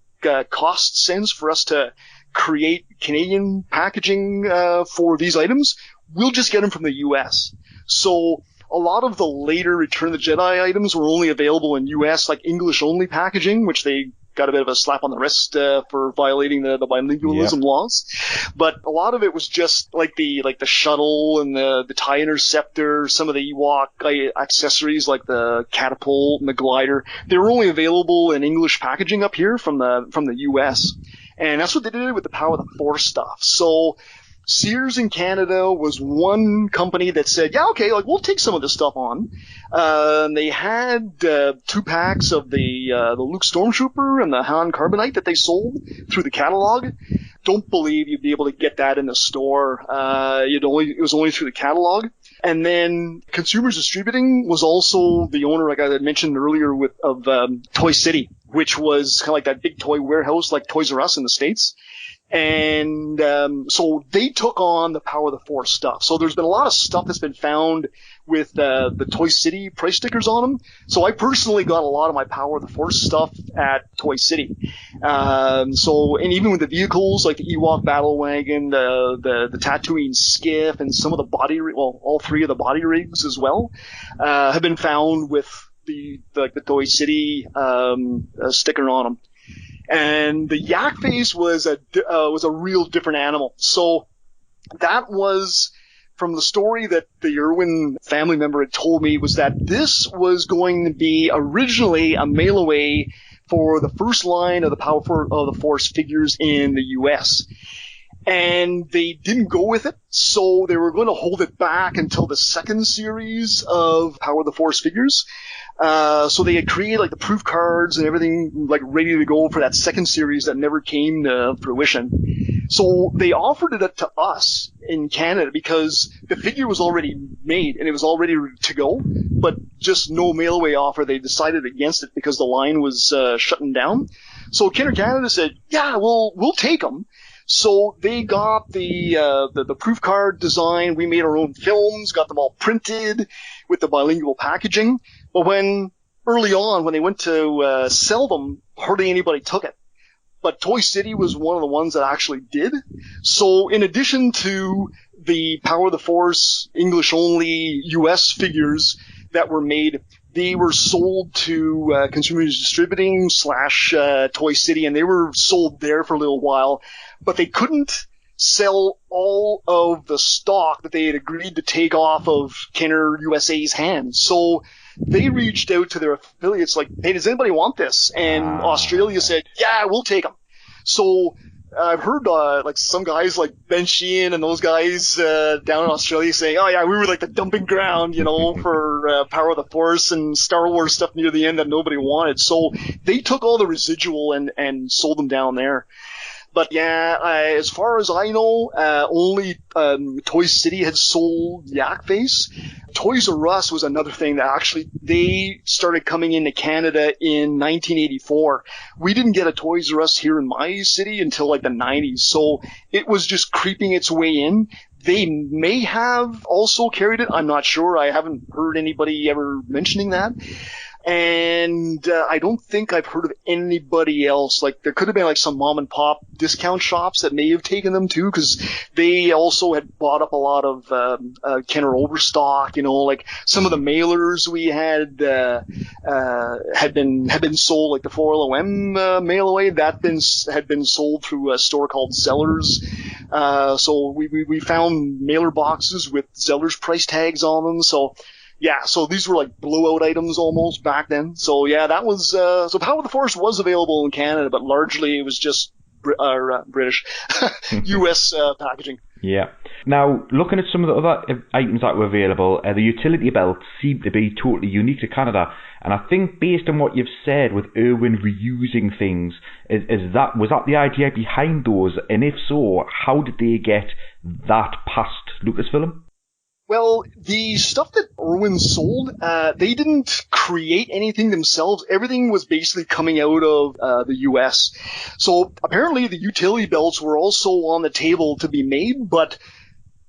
cost sense for us to create Canadian packaging for these items. We'll just get them from the US. So a lot of the later Return of the Jedi items were only available in US, like English-only packaging, which they got a bit of a slap on the wrist for violating the bilingualism laws. But a lot of it was just like the shuttle and the TIE Interceptor, some of the Ewok accessories like the catapult and the glider. They were only available in English packaging up here from the US. And that's what they did with the Power of the Force stuff. So Sears in Canada was one company that said, yeah, okay, like we'll take some of this stuff on. They had 2 packs of the Luke Stormtrooper and the Han Carbonite that they sold through the catalog. Don't believe you'd be able to get that in the store. It was only through the catalog. And then Consumers Distributing was also the owner, like I had mentioned earlier, of Toy City, which was kind of like that big toy warehouse like Toys R Us in the States. And so they took on the Power of the Force stuff. So there's been a lot of stuff that's been found with the Toy City price stickers on them. So I personally got a lot of my Power of the Force stuff at Toy City. And even with the vehicles like the Ewok Battle Wagon, the Tatooine Skiff, and some of the all 3 of the body rigs as well, have been found with the Toy City sticker on them. And the yak face was a real different animal. So that was from the story that the Irwin family member had told me, was that this was going to be originally a mail away for the first line of the Power of the Force figures in the US. And they didn't go with it, so they were going to hold it back until the second series of Power of the Force figures. So they had created like the proof cards and everything like ready to go for that second series that never came to fruition. So they offered it to us in Canada because the figure was already made and it was already to go, but just no mail away offer. They decided against it because the line was shutting down. So Kenner Canada said, yeah, we'll take them. So they got the proof card design. We made our own films, got them all printed with the bilingual packaging. But early on, when they went to sell them, hardly anybody took it. But Toy City was one of the ones that actually did. So in addition to the Power of the Force English-only US figures that were made, they were sold to Consumers Distributing / Toy City, and they were sold there for a little while. But they couldn't sell all of the stock that they had agreed to take off of Kenner USA's hands. So they reached out to their affiliates like, hey, does anybody want this? And Australia said, yeah, we'll take them. So I've heard like some guys like Ben Sheehan and those guys down in Australia saying, oh yeah, we were like the dumping ground, for Power of the Force and Star Wars stuff near the end that nobody wanted. So they took all the residual and sold them down there. But yeah, as far as I know, only Toy City had sold Yak Face. Toys R Us was another thing that actually they started coming into Canada in 1984. We didn't get a Toys R Us here in my city until like the 90s, so it was just creeping its way in. They may have also carried it. I'm not sure. I haven't heard anybody ever mentioning that. And I don't think I've heard of anybody else. Like, there could have been like some mom and pop discount shops that may have taken them too, because they also had bought up a lot of Kenner overstock. Like some of the mailers we had been sold, like the 4LOM mail away had been sold through a store called Zellers. So we found mailer boxes with Zellers price tags on them. So. Yeah, so these were like blowout items almost back then. So yeah, that was so Power of the Force was available in Canada, but largely it was just British, U.S. Packaging. Yeah. Now, looking at some of the other items that were available, the utility belts seem to be totally unique to Canada. And I think based on what you've said with Irwin reusing things, was that the idea behind those? And if so, how did they get that past Lucasfilm? Well, the stuff that Irwin sold, they didn't create anything themselves. Everything was basically coming out of the U.S. So apparently the utility belts were also on the table to be made, but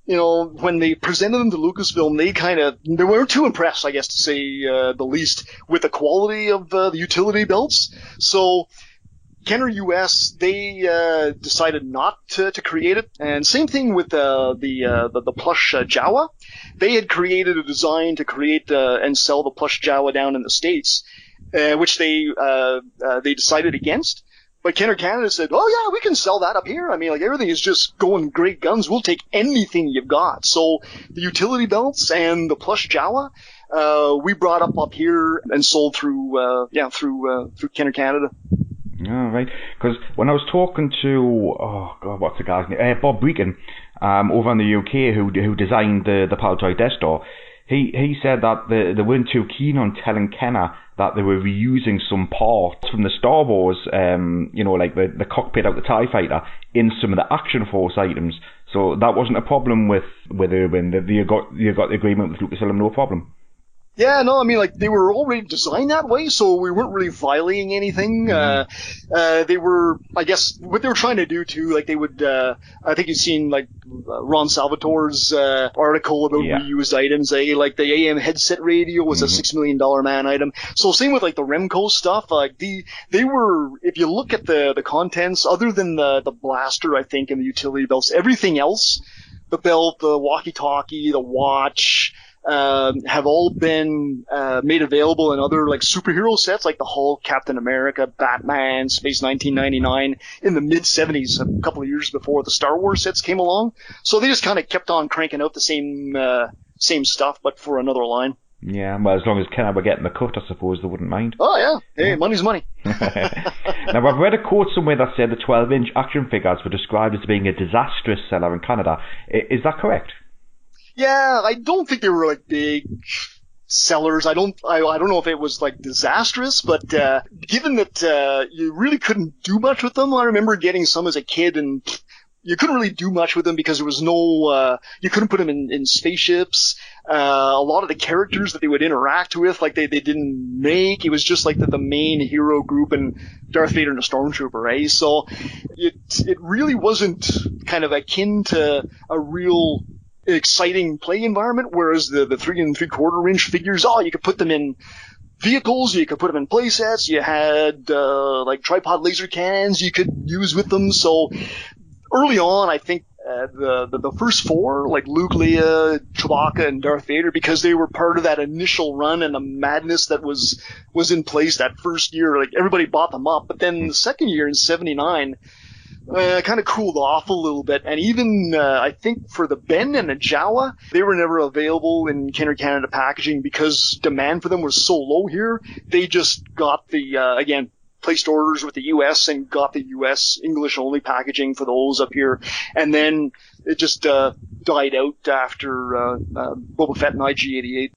when they presented them to Lucasfilm, they weren't too impressed, I guess to say the least, with the quality of the utility belts. So Kenner US, they decided not to create it, and same thing with the plush Jawa. They had created a design to create and sell the plush Jawa down in the States, which they decided against. But Kenner Canada said, "Oh yeah, we can sell that up here. I mean, like everything is just going great guns. We'll take anything you've got." So the utility belts and the plush Jawa, we brought up here and sold through Kenner Canada. Oh, right. Because when I was talking to, what's the guy's name? Bob Beacon, over in the UK, who designed the Paldroid Death Star, he said that they weren't too keen on telling Kenner that they were reusing some parts from the Star Wars, like the cockpit out the TIE Fighter, in some of the Action Force items. So that wasn't a problem with Irwin. You got the agreement with Lucasfilm, no problem. Yeah, no, I mean, like, they were already designed that way, so we weren't really violating anything. They were, I guess, what they were trying to do, too, like, they would, I think you've seen, like, Ron Salvatore's article about reused items, like, the AM headset radio was a $6 million man item. So same with, like, the Remco stuff, like, they were, if you look at the contents, other than the blaster, I think, and the utility belts, everything else, the belt, the walkie-talkie, the watch, have all been made available in other like superhero sets like the Hulk, Captain America, Batman, Space 1999 in the mid-70s, a couple of years before the Star Wars sets came along. So they just kind of kept on cranking out the same stuff, but for another line. Yeah, well, as long as Kenner were getting the cut, I suppose they wouldn't mind. Oh, yeah. Hey, money's money. Now, I've read a quote somewhere that said the 12-inch action figures were described as being a disastrous seller in Canada. Is that correct? Yeah, I don't think they were like big sellers. I don't know if it was like disastrous, but given that you really couldn't do much with them, I remember getting some as a kid, and you couldn't really do much with them because there was no you couldn't put them in spaceships. A lot of the characters that they would interact with, like they didn't make. It was just like the main hero group and Darth Vader and the Stormtrooper, right? So it really wasn't kind of akin to a real exciting play environment, whereas the 3 3/4-inch figures, you could put them in vehicles, you could put them in play sets, you had like tripod laser cannons you could use with them. So early on, I think the first 4, like Luke, Leia, Chewbacca, and Darth Vader, because they were part of that initial run and the madness that was in place that first year, like everybody bought them up. But then the second year in '79, kind of cooled off a little bit, and even I think for the Ben and the Jawa, they were never available in Kenner Canada packaging because demand for them was so low here. They just got the again placed orders with the U.S. and got the U.S. English only packaging for those up here, and then it just died out after Boba Fett and IG-88.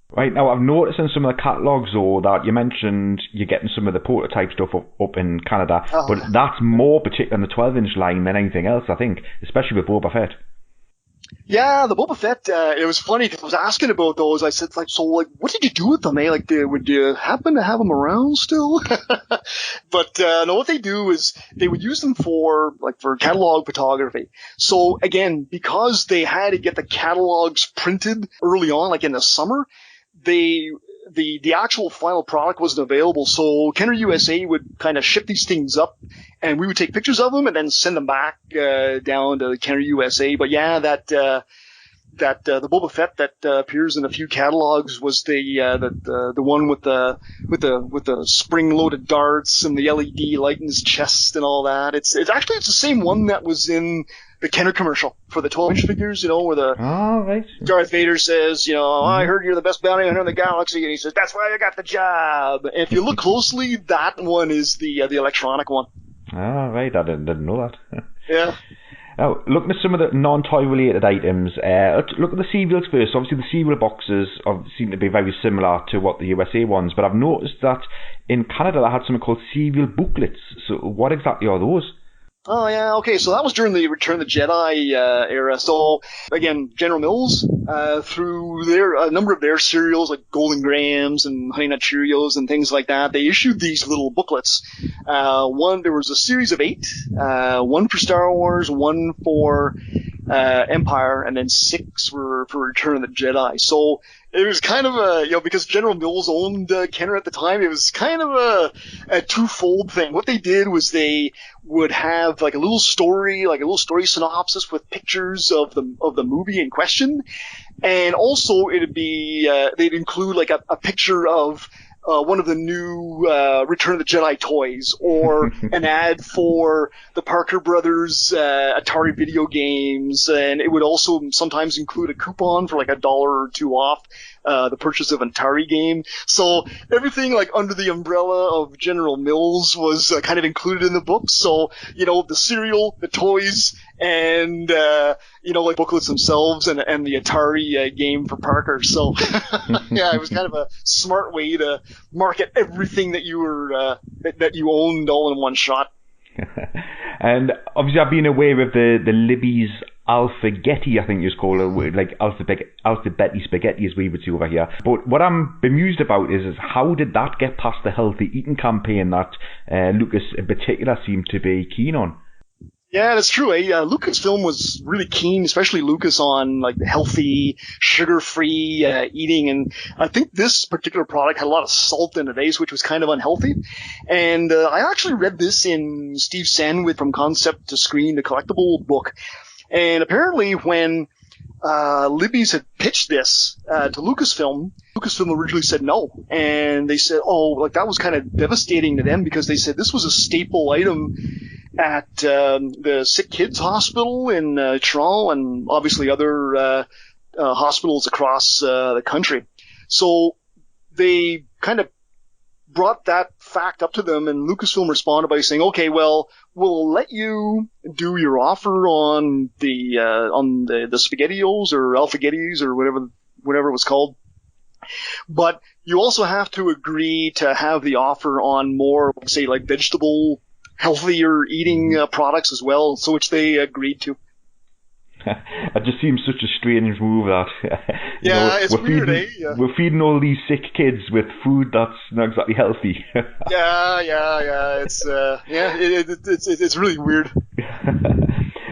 Right, now I've noticed in some of the catalogues, though, that you mentioned you're getting some of the prototype stuff up in Canada, but that's more particular in the 12-inch line than anything else, I think, especially with Boba Fett. Yeah, the Boba Fett, it was funny because I was asking about those. I said, like, so, like, what did you do with them, eh? Like, would you happen to have them around still? But, no, what they do is they would use them for catalog photography. So, again, because they had to get the catalogs printed early on, like in the summer, they the actual final product wasn't available, so Kenner USA would kind of ship these things up, and we would take pictures of them and then send them back down to Kenner USA. But yeah, the Boba Fett that appears in a few catalogs was the one with the spring-loaded darts and the LED light in his chest and all that. It's the same one that was in the Kenner commercial for the 12-inch figures, where the Darth Vader says, I heard you're the best bounty hunter in the galaxy, and he says, that's why I got the job. And if you look closely, that one is the electronic one. Ah, right, I didn't know that. Yeah. Now, looking at some of the non-toy related items, look at the cereals first. Obviously, the cereal boxes seem to be very similar to what the USA ones, but I've noticed that in Canada they had something called cereal booklets. So what exactly are those? Oh, yeah, okay, so that was during the Return of the Jedi era. So, again, General Mills, through a number of their cereals, like Golden Grahams and Honey Nut Cheerios and things like that, they issued these little booklets. There was a series of 8, one for Star Wars, one for Empire, and then 6 for Return of the Jedi. So, it was kind of because General Mills owned Kenner at the time, it was kind of a twofold thing. What they did was they would have like a little story synopsis with pictures of the movie in question, and also it'd be they'd include like a picture of one of the new Return of the Jedi toys, or an ad for the Parker Brothers Atari video games, and it would also sometimes include a coupon for like $1 or $2 off the purchase of an Atari game. So everything like under the umbrella of General Mills was kind of included in the book. So, the cereal, the toys, and like booklets themselves, and the Atari game for Parker. So yeah, it was kind of a smart way to market everything that you were that you owned all in one shot. And obviously I've been aware of the Libby's Alphagetti, I think you call it, like Alphabetti Spaghetti as we would see over here. But what I'm bemused about is how did that get past the healthy eating campaign that Lucas in particular seemed to be keen on? Yeah, that's true. Lucasfilm was really keen, especially Lucas, on like healthy, sugar-free eating, and I think this particular product had a lot of salt in it, which was kind of unhealthy. And I actually read this in Steve Sandwich From Concept to Screen, the collectible book. And apparently, when Libby's had pitched this to Lucasfilm originally said no, and they said, that was kind of devastating to them, because they said this was a staple item at the Sick Kids Hospital in Toronto, and obviously other hospitals across the country. So they kind of brought that fact up to them, and Lucasfilm responded by saying, okay, well, we'll let you do your offer on the SpaghettiOs or Alphagettis or whatever it was called, but you also have to agree to have the offer on more, say, like vegetable, healthier eating products as well, so which they agreed to. It just seems such a strange move that it's weird, we're feeding all these sick kids with food that's not exactly healthy. It's really weird.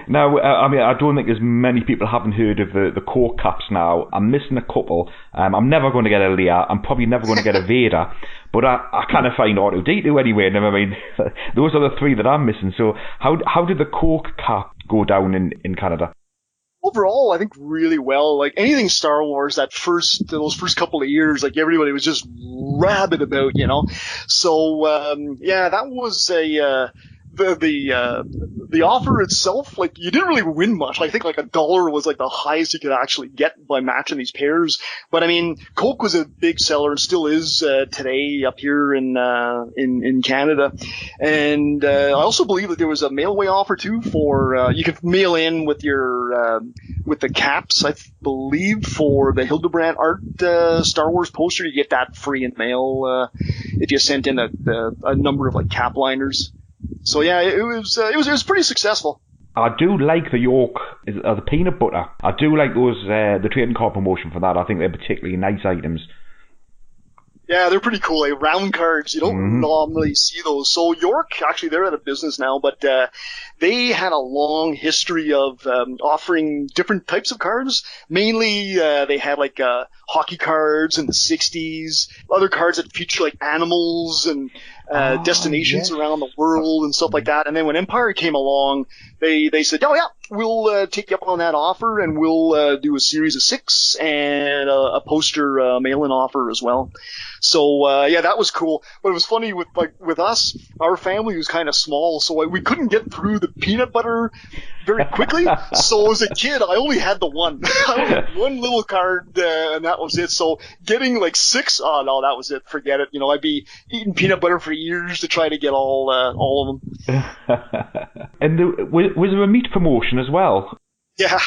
Now, I don't think as many people haven't heard of the Coke caps now. I'm missing a couple. I'm never going to get a Leia. I'm probably never going to get a Vader. But I kind of find R2-D2 anyway. Never mind. Those are the 3 that I'm missing. So how did the Coke cap go down in Canada? Overall, I think really well. Like anything Star Wars, those first couple of years, like everybody was just rabid about, So that was the offer itself, like you didn't really win much. I think like $1 was like the highest you could actually get by matching these pairs. But I mean, Coke was a big seller and still is today up here in Canada. And I also believe that there was a mail-away offer too for you could mail in with your with the caps. I believe for the Hildebrand art Star Wars poster, you get that free in mail if you sent in a number of like cap liners. So yeah, it was pretty successful. I do like the yolk, the peanut butter. I do like those the trading card promotion for that. I think they're particularly nice items. Yeah, they're pretty cool. Like round cards, you don't normally see those. So York, actually, they're out of business now, but they had a long history of offering different types of cards. Mainly, they had like hockey cards in the 60s, other cards that feature like animals and destinations around the world and stuff like that. And then when Empire came along, they said, oh yeah, we'll take you up on that offer, and we'll do a series of 6 and a poster mail-in offer as well. So yeah, that was cool. But it was funny with us, our family was kind of small, so we couldn't get through the peanut butter very quickly. So as a kid, I only had the one. I only had one little card, and that was it. So getting like 6, oh no, that was it. Forget it. I'd be eating peanut butter for years to try to get all of them. And was there a meat promotion as well? Yeah.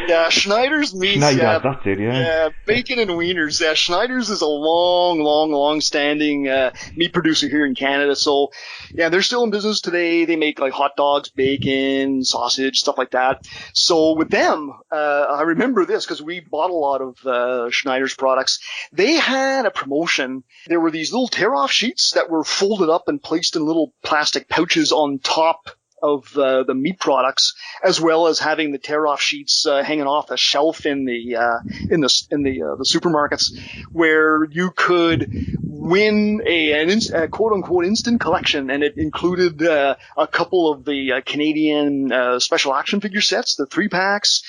Yeah, Schneider's meats. Schneider's, that's it, yeah. Yeah, bacon and wieners. Yeah, Schneider's is a long-standing meat producer here in Canada. So, yeah, they're still in business today. They make like hot dogs, bacon, sausage, stuff like that. So with them, I remember this because we bought a lot of Schneider's products. They had a promotion. There were these little tear-off sheets that were folded up and placed in little plastic pouches on top of the meat products, as well as having the tear-off sheets hanging off the shelf in the supermarkets, where you could win a quote-unquote instant collection, and it included a couple of the Canadian special action figure sets, the 3-packs,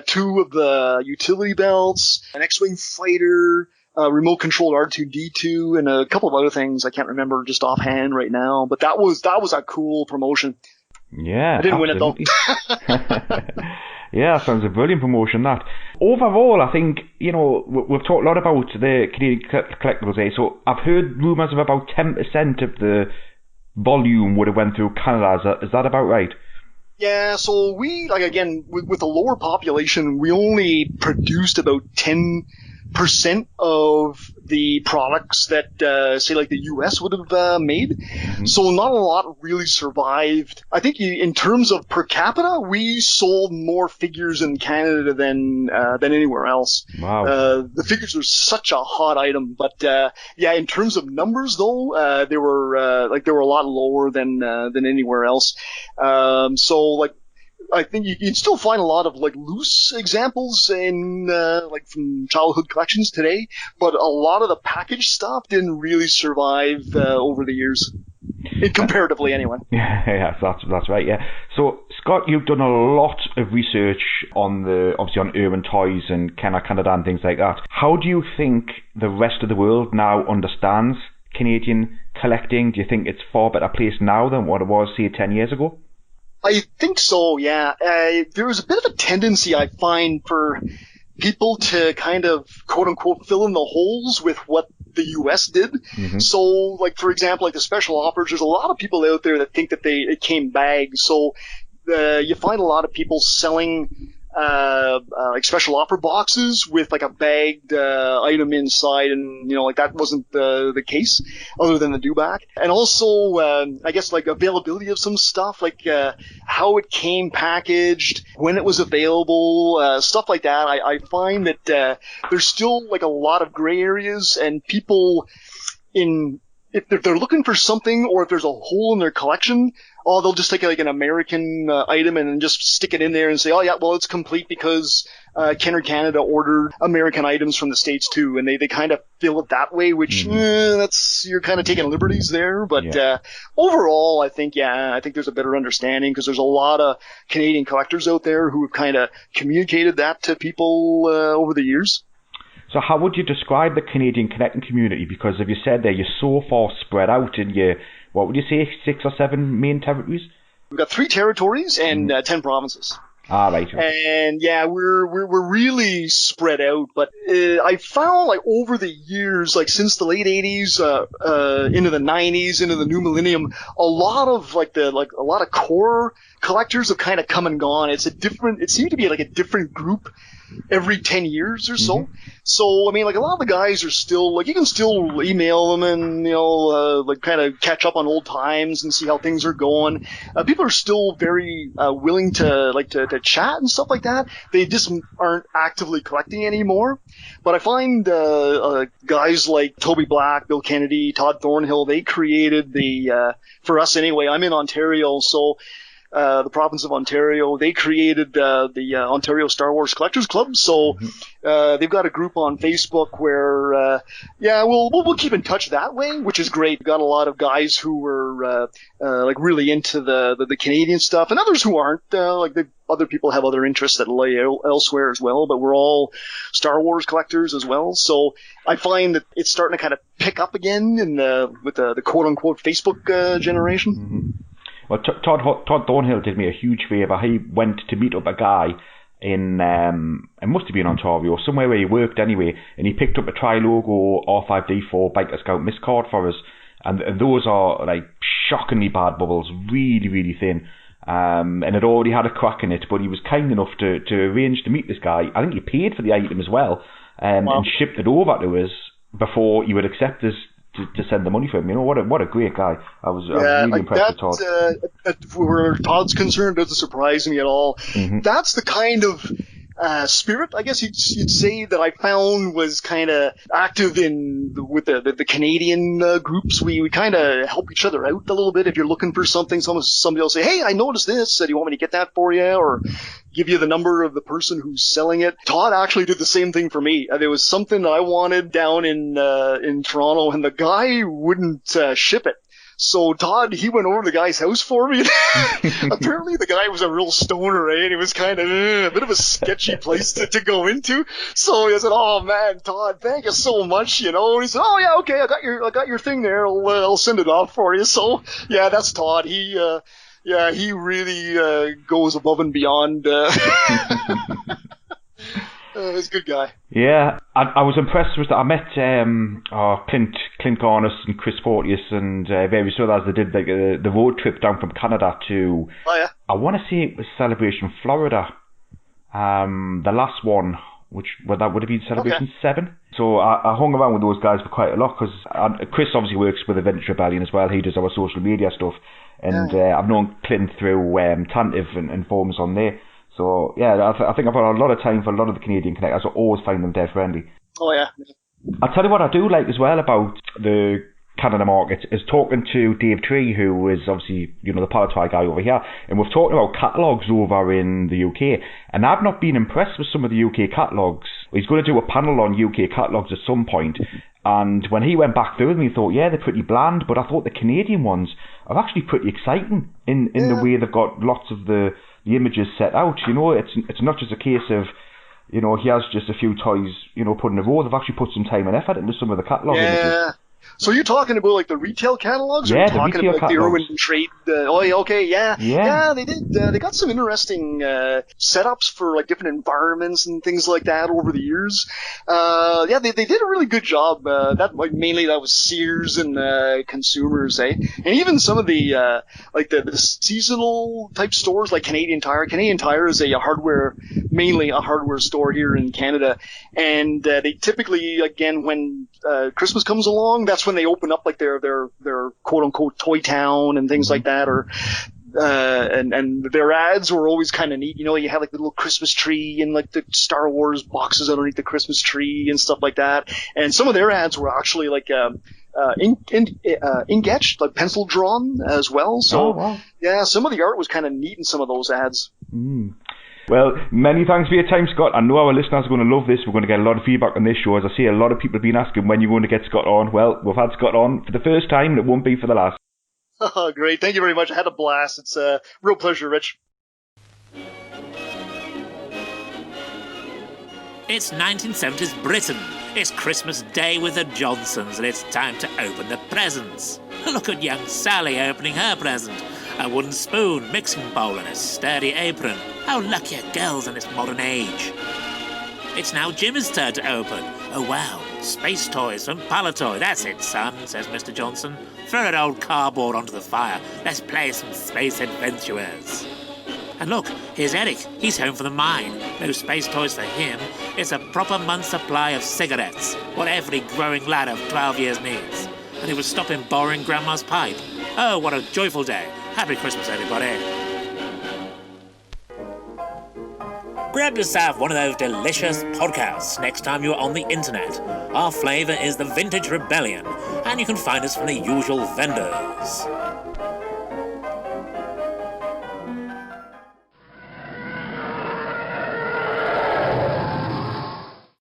2 of the utility belts, an X-Wing fighter, remote-controlled R2-D2, and a couple of other things I can't remember just offhand right now. But that was a cool promotion. Yeah, I didn't win it though. Yeah, that sounds a brilliant promotion, that. Overall, I think, we've talked a lot about the Canadian collectibles here, so I've heard rumours of about 10% of the volume would have went through Canada. Is that about right? Yeah, so we, again, with the lower population, we only produced about 10% of the products that, say, like the U.S. would have made. Mm-hmm. So not a lot really survived. I think in terms of per capita, we sold more figures in Canada than anywhere else. Wow. The figures are such a hot item, but yeah, in terms of numbers though, they were a lot lower than anywhere else. So I think you can still find a lot of loose examples in from childhood collections today, but a lot of the packaged stuff didn't really survive over the years, comparatively anyway. Yeah, that's right. Yeah. So Scott, you've done a lot of research on Irwin Toys and Canada and things like that. How do you think the rest of the world now understands Canadian collecting? Do you think it's far better placed now than what it was, say, 10 years ago? I think so, yeah. There was a bit of a tendency, I find, for people to kind of, quote-unquote, fill in the holes with what the U.S. did. Mm-hmm. So, for example, the special offers, there's a lot of people out there that think that it came bagged. So you find a lot of people selling special offer boxes with a bagged item inside, and that wasn't the case, other than the dewback. And also I guess availability of some stuff, how it came packaged, when it was available, stuff like that. I find that there's still a lot of gray areas, and people if they're looking for something, or if there's a hole in their collection, they'll just take an American item and just stick it in there and say, oh yeah, well, it's complete because Kenner Canada ordered American items from the States too, and they kind of fill it that way, which you're kind of taking liberties there. But overall, I think there's a better understanding, because there's a lot of Canadian collectors out there who have kind of communicated that to people over the years. So how would you describe the Canadian collecting community? Because as you said there, you're so far spread out in your, what would you say, 6 or 7 main territories? We've got 3 territories and 10 provinces. Ah, right. And yeah, we're really spread out. But I found over the years, since the late 80s, into the 90s, into the new millennium, a lot of a lot of core collectors have kind of come and gone. It seemed to be a different group every 10 years or so. So, I mean, like, a lot of the guys are still, like, you can still email them and, like, kind of catch up on old times and see how things are going. People are still very willing to chat and stuff like that. They just aren't actively collecting anymore. But I find guys like Toby Black, Bill Kennedy, Todd Thornhill, they created for us anyway, I'm in Ontario, so the province of Ontario, they created the Ontario Star Wars Collectors Club. So they've got a group on Facebook where, we'll keep in touch that way, which is great. We've got a lot of guys who were like really into the Canadian stuff, and others who aren't. Other people have other interests that lay elsewhere as well, but we're all Star Wars collectors as well. So I find that it's starting to kind of pick up again with the quote unquote Facebook generation. Well, Todd Thornhill did me a huge favour. He went to meet up a guy in, it must have been Ontario, somewhere where he worked anyway, and he picked up a Tri-Logo R5D4 Biker Scout miscard for us, and those are like shockingly bad bubbles, really, really thin. And it already had a crack in it, but he was kind enough to arrange to meet this guy. I think he paid for the item as well, and shipped it over to us before he would accept us to send the money for him. What a great guy. I was really impressed with Todd. Where Todd's concerned, doesn't surprise me at all. That's the kind of spirit, I guess you'd say, that I found was kind of active with the Canadian groups. We kind of help each other out a little bit. If you're looking for something, somebody will say, "Hey, I noticed this. Do you want me to get that for you?" Or give you the number of the person who's selling it. Todd actually did the same thing for me. There was something that I wanted down in Toronto, and the guy wouldn't ship it. So Todd, he went over to the guy's house for me. Apparently the guy was a real stoner, eh? And it was kind of a bit of a sketchy place to go into. So I said, "Oh man, Todd, thank you so much." And he said, "Oh yeah, okay, I got your thing there. I'll send it off for you." So yeah, that's Todd. He really goes above and beyond. He's a good guy. Yeah, I was impressed with that. I met Clint Garnis and Chris Porteous and various others that did the road trip down from Canada to, I want to say it was Celebration Florida, the last one, that would have been Celebration 7. So I hung around with those guys for quite a lot, because Chris obviously works with Adventure Rebellion as well. He does our social media stuff, and I've known Clint through Tantive and forums on there. So, yeah, I think I've had a lot of time for a lot of the Canadian connectors. I always find them dead friendly. Oh, yeah. I'll tell you what I do like as well about the Canada market is talking to Dave Tree, who is obviously, the Palatoy guy over here, and we've talked about catalogues over in the UK, and I've not been impressed with some of the UK catalogues. He's going to do a panel on UK catalogues at some point, and when he went back through them, he thought, yeah, they're pretty bland, but I thought the Canadian ones are actually pretty exciting in the way they've got lots of the images set out. It's not just a case of, he has just a few toys, put in a row. They've actually put some time and effort into some of the catalogue images. So you're talking about like the retail catalogs? Yeah, or you're talking about catalogs. The Irwin Trade? Yeah, they did. They got some interesting setups for like different environments and things like that over the years. They did a really good job. Mainly that was Sears and Consumers, eh? And even some of the the seasonal type stores like Canadian Tire. Canadian Tire is mainly a hardware store here in Canada, and they typically, again, when Christmas comes along, that's when they open up like their quote unquote toy town and things like that, or and their ads were always kind of neat. You have like the little Christmas tree and like the Star Wars boxes underneath the Christmas tree and stuff like that. And some of their ads were actually like ink etched, like pencil drawn as well. So yeah, some of the art was kind of neat in some of those ads. Well, many thanks for your time, Scott. I know our listeners are going to love this. We're going to get a lot of feedback on this show. As I say, a lot of people have been asking when you're going to get Scott on. Well, we've had Scott on for the first time, and it won't be for the last. Oh, great. Thank you very much. I had a blast. It's a real pleasure, Rich. It's 1970s Britain. It's Christmas Day with the Johnsons, and it's time to open the presents. Look at young Sally opening her present. A wooden spoon, mixing bowl, and a sturdy apron. How lucky are girls in this modern age. It's now Jim's turn to open. Oh wow, space toys from Palatoy. That's it, son, says Mr. Johnson. Throw that old cardboard onto the fire. Let's play some space adventurers. And look, here's Eric. He's home from the mine. No space toys for him. It's a proper month's supply of cigarettes, what every growing lad of 12 years needs. And he was stopping borrowing Grandma's pipe. Oh, what a joyful day. Happy Christmas, everybody. Grab yourself one of those delicious podcasts next time you're on the internet. Our flavour is the Vintage Rebellion, and you can find us from the usual vendors.